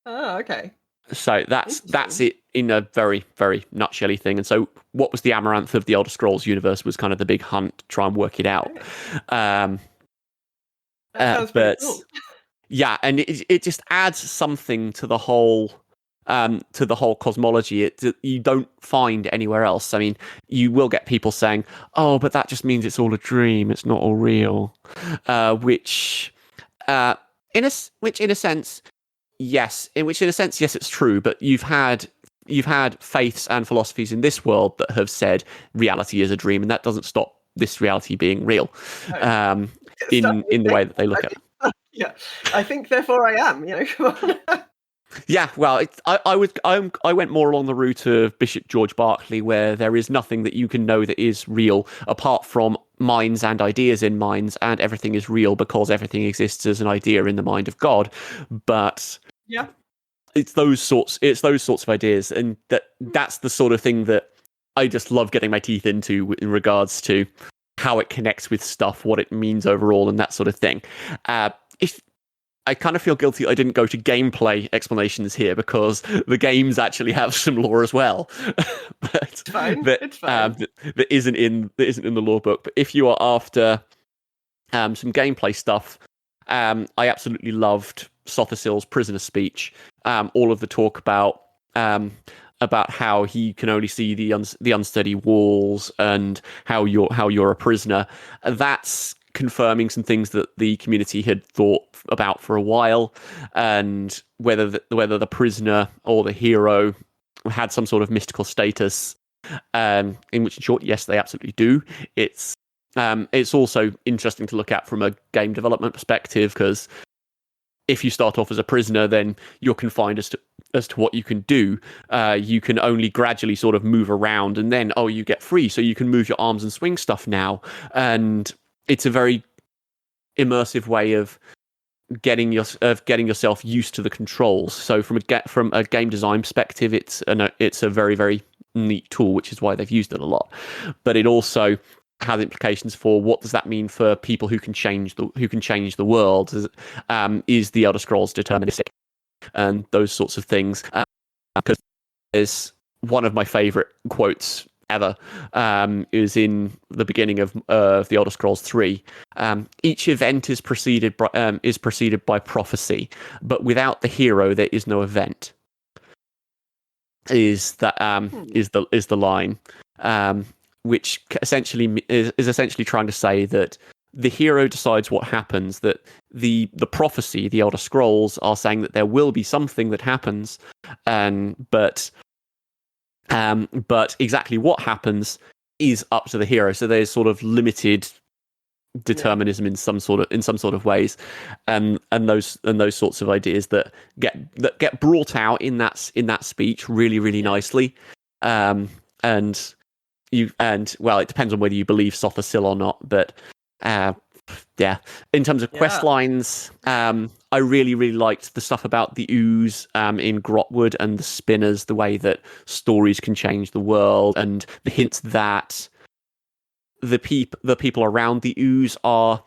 Oh, okay. So that's it in a very, very nutshelly thing. And so what was the Amaranth of the Elder Scrolls universe was kind of the big hunt to try and work it out. That sounds pretty cool. Yeah, and it just adds something to the whole cosmology you don't find anywhere else. I mean, you will get people saying, "Oh, but that just means it's all a dream. It's not all real," which in a sense, yes, it's true. But you've had faiths and philosophies in this world that have said reality is a dream, and that doesn't stop this reality being real. In the way that they look at it. Yeah, I think therefore I am. Come on. Yeah, well, I went more along the route of Bishop George Berkeley, where there is nothing that you can know that is real apart from minds and ideas in minds, and everything is real because everything exists as an idea in the mind of God. But yeah, it's those sorts of ideas, and that's the sort of thing that I just love getting my teeth into in regards to how it connects with stuff, what it means overall, and that sort of thing. If I kind of feel guilty I didn't go to gameplay explanations here, because the games actually have some lore as well. But it's fine. That isn't in the lore book. But if you are after some gameplay stuff, I absolutely loved Sothisil's prisoner speech. All of the talk about how he can only see the unsteady walls, and how you're a prisoner. That's confirming some things that the community had thought about for a while, and whether the prisoner or the hero had some sort of mystical status, in which, in short, yes, they absolutely do. It's also interesting to look at from a game development perspective, because if you start off as a prisoner, then you're confined as to what you can do. You can only gradually sort of move around, and then you get free, so you can move your arms and swing stuff now. And it's a very immersive way of getting yourself used to the controls. So from a game design perspective, it's a very, very neat tool, which is why they've used it a lot. But it also has implications for what does that mean for people who can change the world. Is the Elder Scrolls deterministic and those sorts of things? Because there's one of my favorite quotes ever, is in the beginning of the Elder Scrolls 3. Each event is preceded by prophecy, but without the hero, there is no event. Is the line, which essentially is essentially trying to say that the hero decides what happens. That the prophecy, the Elder Scrolls, are saying that there will be something that happens, but exactly what happens is up to the hero. So there's sort of limited determinism in some sort of ways, and those sorts of ideas that get brought out in that speech really, really nicely. And it depends on whether you believe Sothosil or not, but in terms of quest lines, I really, really liked the stuff about the ooze in Grotwood and the spinners, the way that stories can change the world, and the hints that the people around the ooze are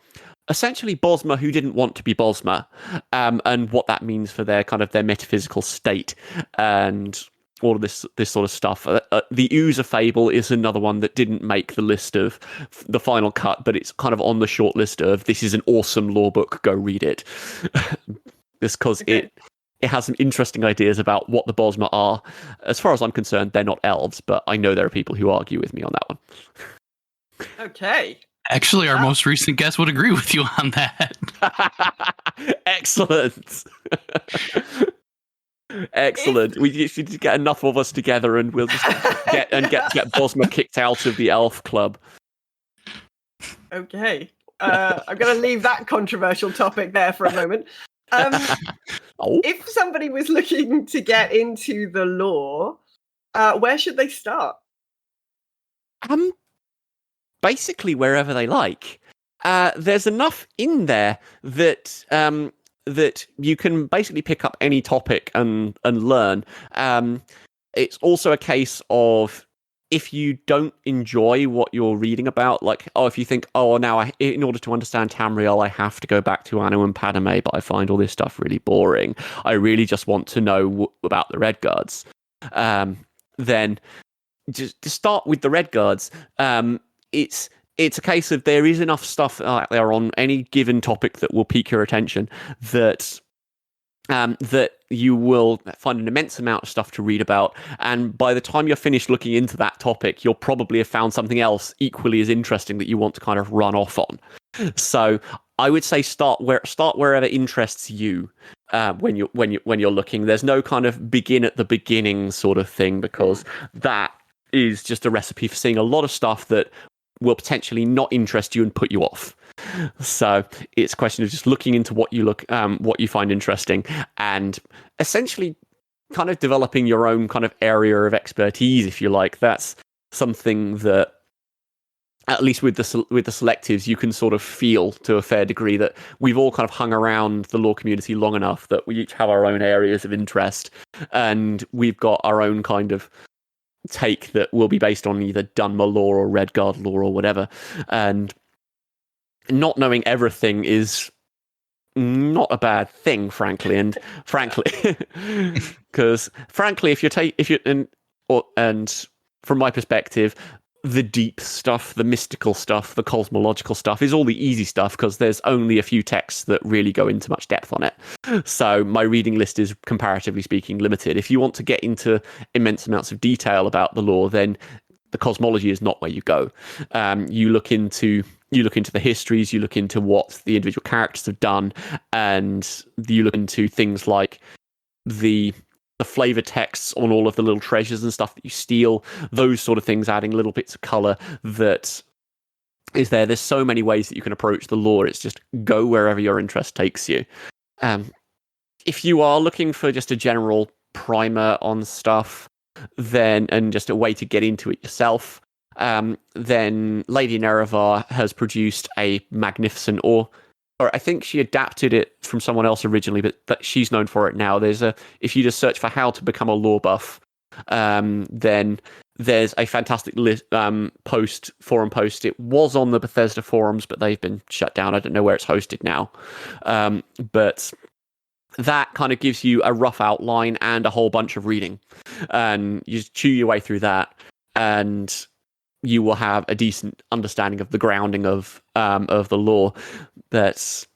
essentially Bosma who didn't want to be Bosma, and what that means for their metaphysical state, and all of this sort of stuff. The Ooze fable is another one that didn't make the list of the final cut, but it's kind of on the short list of this is an awesome lore book, go read it. Just because it has some interesting ideas about what the Bosma are. As far as I'm concerned, they're not elves, but I know there are people who argue with me on that one. Okay. Actually, our most recent guest would agree with you on that. Excellent. Excellent. We should get enough of us together, and we'll just get Bosma kicked out of the elf club. Okay. I'm going to leave that controversial topic there for a moment. If somebody was looking to get into the lore, where should they start? Basically wherever they like. There's enough in there that you can basically pick up any topic and learn. It's also a case of, if you don't enjoy what you're reading about, if you think, now in order to understand Tamriel, I have to go back to Anu and Padme, but I find all this stuff really boring. I really just want to know about the Red Guards. Then just to start with the Red Guards, it's a case of there is enough stuff out there on any given topic that will pique your attention that you will find an immense amount of stuff to read about. And by the time you're finished looking into that topic, you'll probably have found something else equally as interesting that you want to kind of run off on. So I would say start wherever interests you when you're looking. There's no kind of begin at the beginning sort of thing, because that is just a recipe for seeing a lot of stuff that will potentially not interest you and put you off. So it's a question of just looking into what you find interesting, and essentially kind of developing your own kind of area of expertise, if you like. That's something that, at least with the selectives, you can sort of feel to a fair degree that we've all kind of hung around the lore community long enough that we each have our own areas of interest, and we've got our own kind of take that will be based on either Dunmer lore or Redguard lore or whatever. And not knowing everything is not a bad thing, frankly. And because from my perspective, the deep stuff, the mystical stuff, the cosmological stuff is all the easy stuff, because there's only a few texts that really go into much depth on it. So my reading list is, comparatively speaking, limited. If you want to get into immense amounts of detail about the lore, then the cosmology is not where you go. You look into the histories, you look into what the individual characters have done, and you look into things like the flavor texts on all of the little treasures and stuff that you steal, those sort of things, adding little bits of color that is there. There's so many ways that you can approach the lore. It's just go wherever your interest takes you. if you are looking for just a general primer on stuff, then and just a way to get into it yourself, then Lady Nerevar has produced a magnificent, or I think she adapted it from someone else originally, but she's known for it now. If you just search for how to become a lore buff, then there's a fantastic forum post. It was on the Bethesda forums, but they've been shut down. I don't know where it's hosted now. But that kind of gives you a rough outline and a whole bunch of reading. And you just chew your way through that, and you will have a decent understanding of the grounding of the lore. But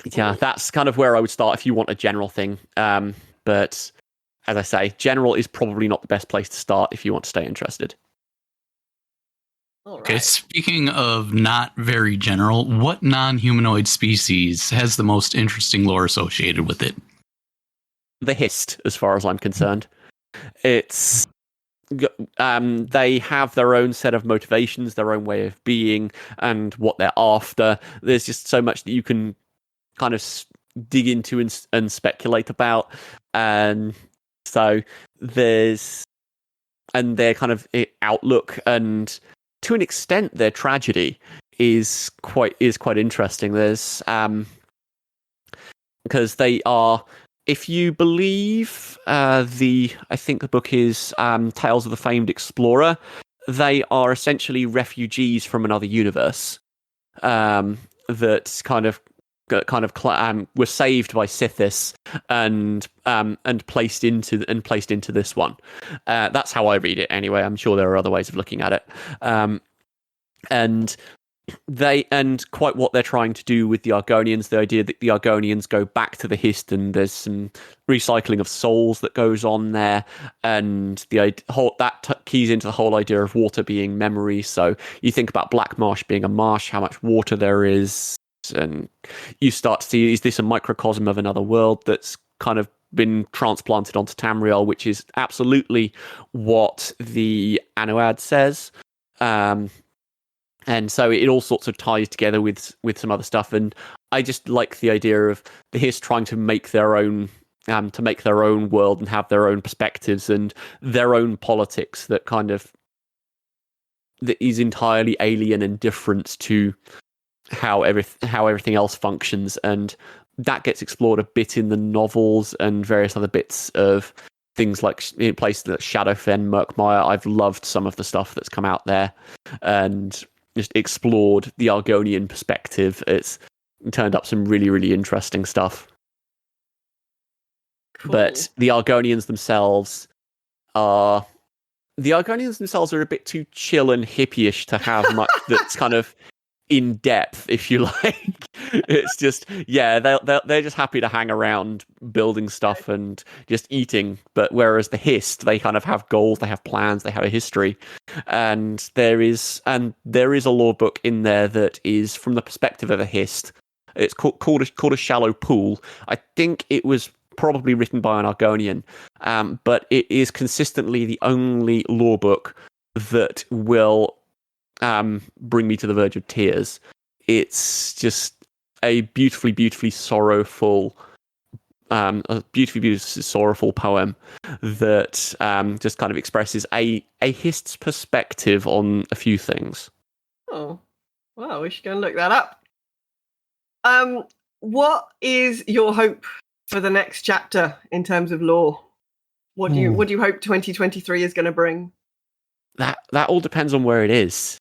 yeah, that's kind of where I would start if you want a general thing. But as I say, general is probably not the best place to start if you want to stay interested. All right. Okay, speaking of not very general, what non-humanoid species has the most interesting lore associated with it? The Hist, as far as I'm concerned. It's they have their own set of motivations, their own way of being, and what they're after. There's just so much that you can kind of dig into and speculate about, and so there's their kind of outlook, and to an extent their tragedy is quite interesting. There's because they are, if you believe I think the book is Tales of the Famed Explorer, they are essentially refugees from another universe that kind of were saved by Sithis and placed into this one. That's how I read it anyway. I'm sure there are other ways of looking at it. And quite what they're trying to do with the Argonians, the idea that the Argonians go back to the Hist, and there's some recycling of souls that goes on there, and keys into the whole idea of water being memory. So you think about Black Marsh being a marsh, how much water there is, and you start to see, is this a microcosm of another world that's kind of been transplanted onto Tamriel, which is absolutely what the Anuad says. And so it all sorts of ties together with some other stuff, and I just like the idea of the Hist trying to make their own world and have their own perspectives and their own politics that is entirely alien and different to how everything else functions, and that gets explored a bit in the novels and various other bits of things like in places like Shadowfen, Murkmire. I've loved some of the stuff that's come out there, and just explored the Argonian perspective. It's turned up some really, really interesting stuff. Cool. But the Argonians themselves are a bit too chill and hippie-ish to have much that's kind of in depth, if you like. It's just, yeah, they're just happy to hang around building stuff and just eating. But whereas the Hist, they kind of have goals, they have plans, they have a history, and there is a lore book in there that is from the perspective of a Hist. It's called a Shallow Pool. I think it was probably written by an Argonian, but it is consistently the only lore book that will bring me to the verge of tears. It's just a beautifully sorrowful poem that just kind of expresses a Hist's perspective on a few things. Oh, wow, we should go and look that up. What is your hope for the next chapter in terms of lore? What do you hope 2023 is going to bring? That all depends on where it is.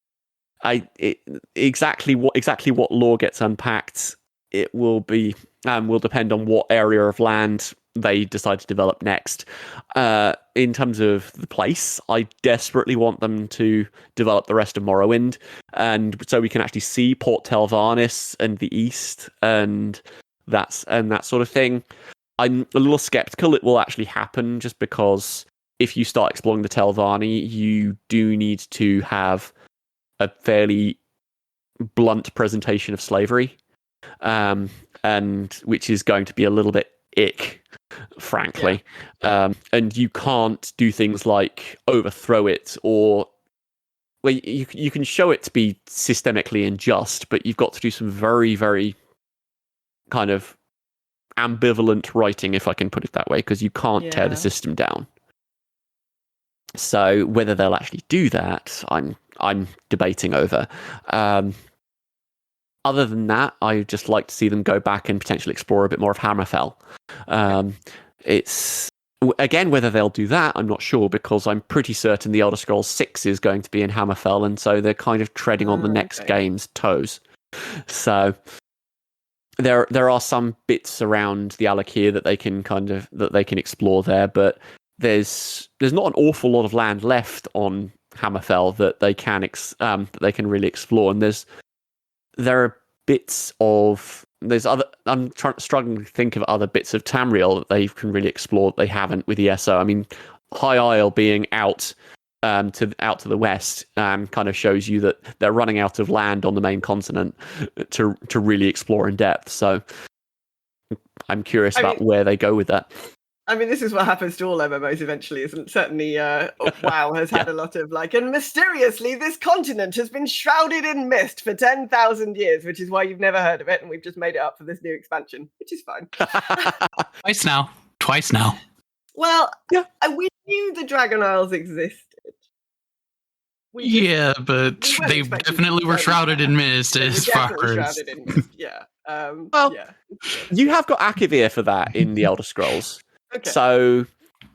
Exactly what lore gets unpacked, it will depend on what area of land they decide to develop next. In terms of the place, I desperately want them to develop the rest of Morrowind, and so we can actually see Port Telvannis and the east and that sort of thing. I'm a little skeptical it will actually happen, just because if you start exploring the Telvanni, you do need to have a fairly blunt presentation of slavery, and which is going to be a little bit ick, frankly. Yeah. And you can't do things like overthrow it, or you can show it to be systemically unjust, but you've got to do some very, very kind of ambivalent writing, if I can put it that way, because you can't tear the system down. So whether they'll actually do that, I'm debating over. Other than that, I'd just like to see them go back and potentially explore a bit more of Hammerfell. It's again, whether they'll do that, I'm not sure, because I'm pretty certain the Elder Scrolls 6 is going to be in Hammerfell, and so they're kind of treading on the next game's toes. So there are some bits around the Alakir that they can explore there, but there's not an awful lot of land left on Hammerfell that they can really explore, and there are bits of I'm struggling to think of other bits of Tamriel that they can really explore that they haven't with ESO. I mean, High Isle being out to the west kind of shows you that they're running out of land on the main continent to really explore in depth. So I'm curious about where they go with that. I mean, this is what happens to all MMOs eventually, isn't it? Certainly, WoW has had a lot of and mysteriously this continent has been shrouded in mist for 10,000 years, which is why you've never heard of it, and we've just made it up for this new expansion, which is fine. Twice now. Well, we knew the Dragon Isles existed. But they definitely were shrouded in mist as far as... shrouded in mist, yeah. You have got Akavir for that in the Elder Scrolls. Okay. So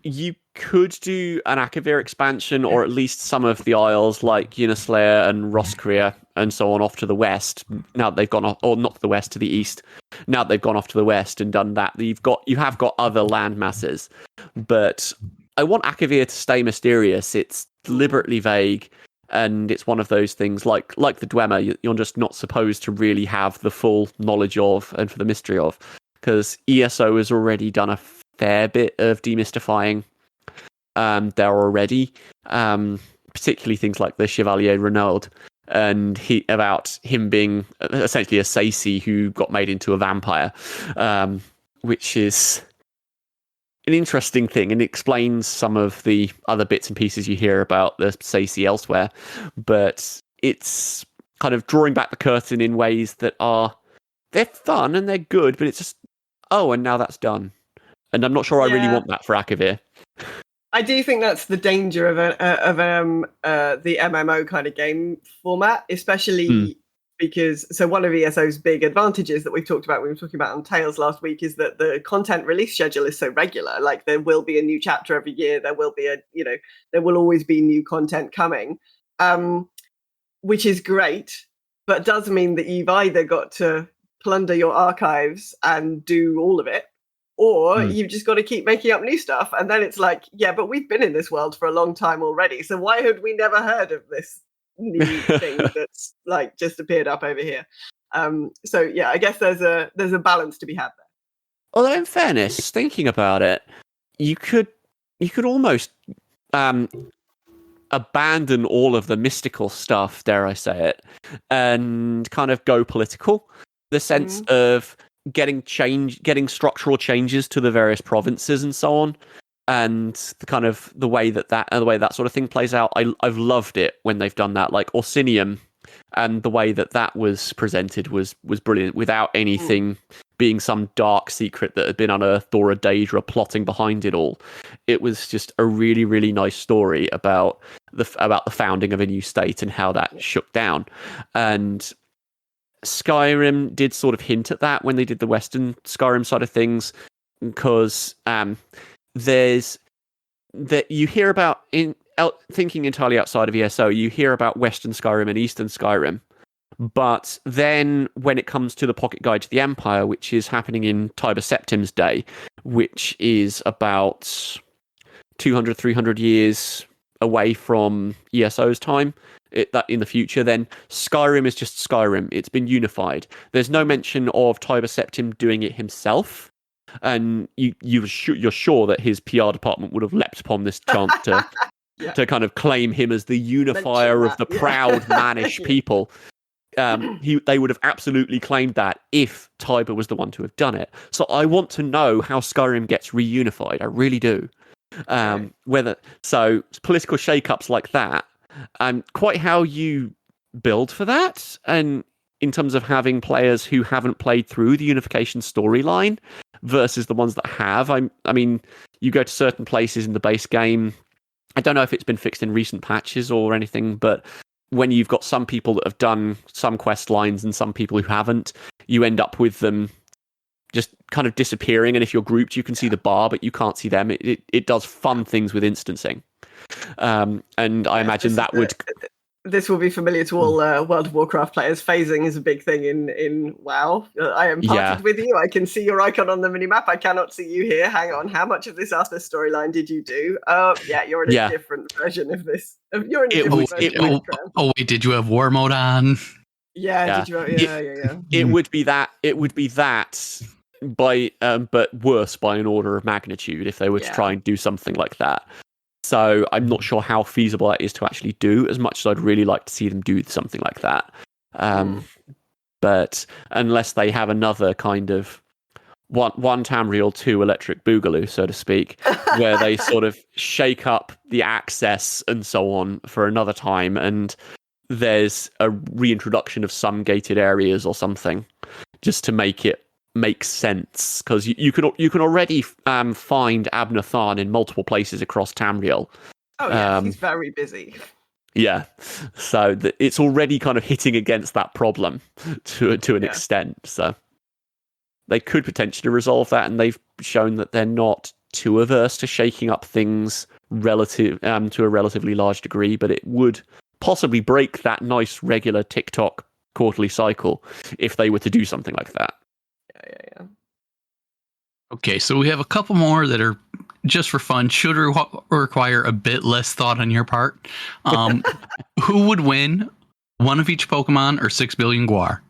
you could do an Akavir expansion, or at least some of the isles like Unislayer and Roscrea and so on off to the west. Now that they've gone off, or not to the west, to the east. Now that they've gone off to the west and done that, you have got other land masses. But I want Akavir to stay mysterious. It's deliberately vague, and it's one of those things like the Dwemer, you're just not supposed to really have the full knowledge of and for the mystery of, because ESO has already done a fair bit of demystifying there already, particularly things like the Chevalier Renaud, and about him being essentially a Sacy who got made into a vampire, which is an interesting thing, and explains some of the other bits and pieces you hear about the Sacy elsewhere. But it's kind of drawing back the curtain in ways that they're fun and they're good, but it's just, and now that's done. And I'm not sure I really want that for Akavir. I do think that's the danger of the MMO kind of game format, especially because one of ESO's big advantages that we've talked about, we were talking about on Tales last week, is that the content release schedule is so regular. Like, there will be a new chapter every year. There will be there will always be new content coming, which is great, but does mean that you've either got to plunder your archives and do all of it, or you've just got to keep making up new stuff. And then it's like, but we've been in this world for a long time already, so why had we never heard of this new thing that's just appeared up over here? I guess there's a balance to be had there. Although, in fairness, thinking about it, you could almost abandon all of the mystical stuff, dare I say it, and kind of go political. The sense of getting structural changes to the various provinces and so on, and the way that sort of thing plays out. I've loved it when they've done that, like Orsinium, and the way that was presented was brilliant, without anything being some dark secret that had been unearthed or a Daedra plotting behind it all. It was just a really, really nice story about the founding of a new state and how that shook down. And Skyrim did sort of hint at that when they did the Western Skyrim side of things, because there's that you hear about thinking entirely outside of ESO, you hear about Western Skyrim and Eastern Skyrim, but then when it comes to the Pocket Guide to the Empire, which is happening in Tiber Septim's day, which is about 200-300 years away from ESO's time, that in the future, then Skyrim is just Skyrim. It's been unified. There's no mention of Tiber Septim doing it himself, and you're sure that his PR department would have leapt upon this chance to kind of claim him as the unifier of the proud mannish people. They would have absolutely claimed that if Tiber was the one to have done it. So I want to know how Skyrim gets reunified. I really do. Whether political shake-ups like that, and quite how you build for that, and in terms of having players who haven't played through the unification storyline versus the ones that have. I mean, you go to certain places in the base game. I don't know if it's been fixed in recent patches or anything, but when you've got some people that have done some quest lines and some people who haven't, you end up with them just kind of disappearing. And if you're grouped, you can see the bar, but you can't see them. It does fun things with instancing. And I imagine that would... This will be familiar to all World of Warcraft players. Phasing is a big thing in WoW. I am parted with you. I can see your icon on the minimap. I cannot see you here. Hang on. How much of this Arthur storyline did you do? Yeah, you're in a different version of this. You're in a different version. Wait, did you have war mode on? Yeah. Did you? Yeah. It would be that. It would be that by, but worse by an order of magnitude if they were to try and do something like that. So I'm not sure how feasible that is to actually do, as much as I'd really like to see them do something like that. But unless they have another kind of one Tamriel, two Electric Boogaloo, so to speak, where they sort of shake up the access and so on for another time, and there's a reintroduction of some gated areas or something, just to make it make sense, because you can already find Abnathan in multiple places across Tamriel. Oh yeah, he's very busy. Yeah, so it's already kind of hitting against that problem to an extent. So they could potentially resolve that, and they've shown that they're not too averse to shaking up things relative to a relatively large degree. But it would possibly break that nice regular TikTok quarterly cycle if they were to do something like that. Yeah. Okay, so we have a couple more that are just for fun, should require a bit less thought on your part. Who would win, one of each Pokemon or 6 billion Guar?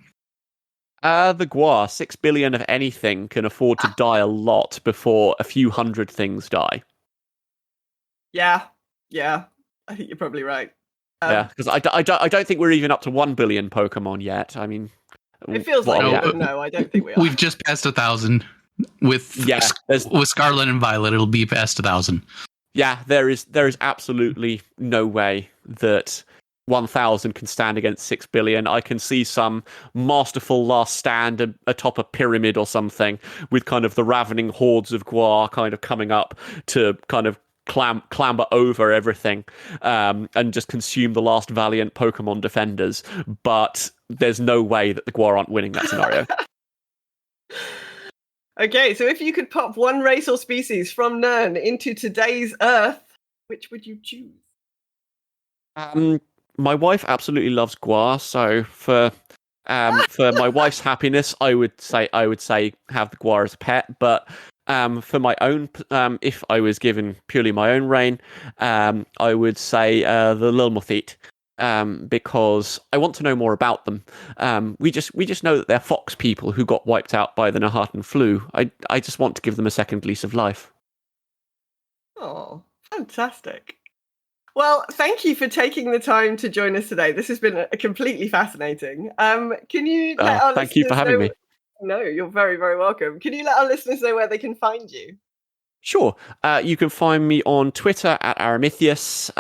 The Guar, 6 billion of anything can afford to die a lot before a few hundred things die. Yeah, I think you're probably right. Because I don't think we're even up to 1 billion Pokemon yet. I mean... It feels like no, I don't think we are. We've just passed 1,000 with Scarlet and Violet. It'll be past 1,000. Yeah, there is absolutely no way that 1,000 can stand against 6 billion. I can see some masterful last stand atop a pyramid or something with kind of the ravening hordes of Guar kind of coming up to kind of clamber over everything and just consume the last valiant Pokemon defenders. But there's no way that the Guar aren't winning that scenario. Okay, so if you could pop one race or species from Nirn into today's Earth, which would you choose? My wife absolutely loves Guar, so for my wife's happiness, I would say have the Guar as a pet. But for my own, if I was given purely my own reign, I would say the Lilmothite. Because I want to know more about them. We just know that they're fox people who got wiped out by the Nahartan flu. I just want to give them a second lease of life. Oh, fantastic. Well, thank you for taking the time to join us today. This has been completely fascinating. Can you let our thank you for having me. No, you're very, very welcome. Can you let our listeners know where they can find you? Sure. You can find me on Twitter at Aramithius.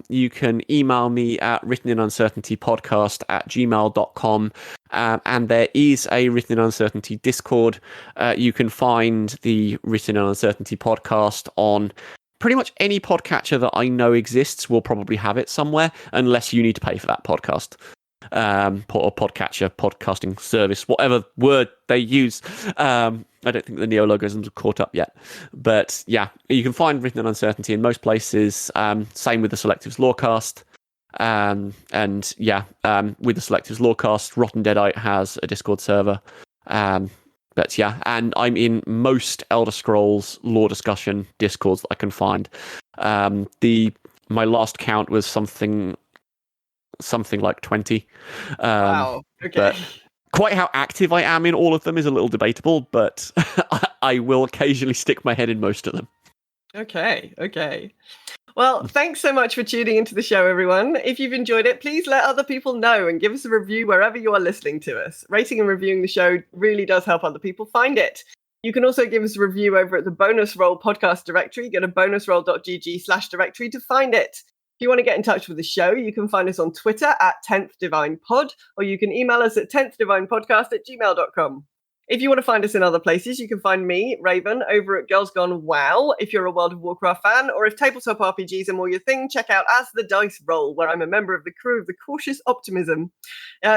You can email me at writteninuncertaintypodcast@gmail.com. And there is a Written in Uncertainty Discord. You can find the Written in Uncertainty podcast on pretty much any podcatcher that I know exists. Will probably have it somewhere, unless you need to pay for that podcast. Or podcatcher, podcasting service, whatever word they use. I don't think the neologisms have caught up yet. But yeah, you can find Written in Uncertainty in most places. Same with the Selectives Lorecast. And yeah, with the Selectives Lorecast, Rotten Deadite has a Discord server. But yeah, and I'm in most Elder Scrolls lore discussion Discords that I can find. My last count was something like 20. Wow. Okay. But quite how active I am in all of them is a little debatable, but I will occasionally stick my head in most of them. Okay. Well, thanks so much for tuning into the show, everyone. If you've enjoyed it, please let other people know and give us a review wherever you are listening to us. Rating and reviewing the show really does help other people find it. You can also give us a review over at the Bonus Roll podcast directory. Go to bonusroll.gg/directory to find it. If you want to get in touch with the show, you can find us on Twitter at 10th Divine Pod, or you can email us at 10thdivinepodcast@gmail.com. If you want to find us in other places, you can find me, Raven, over at Girls Gone WoW, if you're a World of Warcraft fan, or if tabletop RPGs are more your thing, check out As the Dice Roll, where I'm a member of the crew of the Cautious Optimism.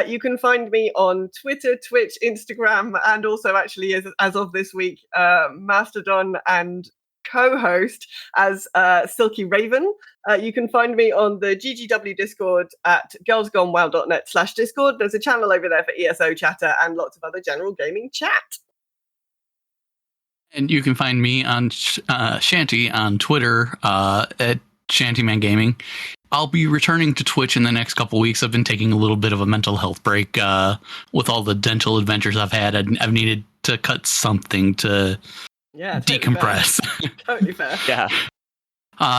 You can find me on Twitter, Twitch, Instagram, and also actually, as of this week, Mastodon and co-host as Silky Raven. You can find me on the GGW Discord at girlsgonewow.net/Discord. There's a channel over there for ESO chatter and lots of other general gaming chat. And you can find me on Shanty on Twitter at Shantyman Gaming. I'll be returning to Twitch in the next couple weeks. I've been taking a little bit of a mental health break with all the dental adventures I've had. I've needed to cut something to decompress. Totally fair. Yeah.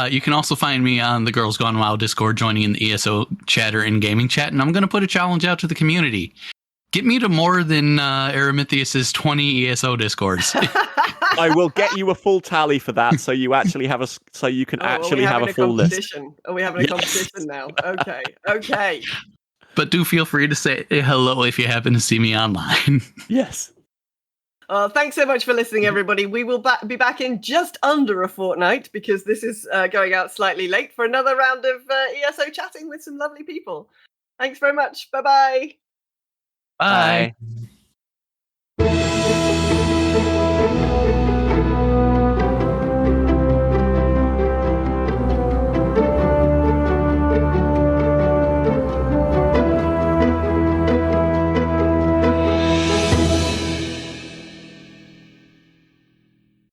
You can also find me on the Girls Gone WoW Discord, joining in the ESO chatter and gaming chat. And I'm going to put a challenge out to the community. Get me to more than Aramithius's 20 ESO Discords. I will get you a full tally for that, so you actually have you can actually have a full list. Are we having a competition now? Okay. But do feel free to say hello if you happen to see me online. Yes. Thanks so much for listening, everybody. We will be back in just under a fortnight, because this is going out slightly late, for another round of ESO chatting with some lovely people. Thanks very much. Bye-bye. Bye. Bye.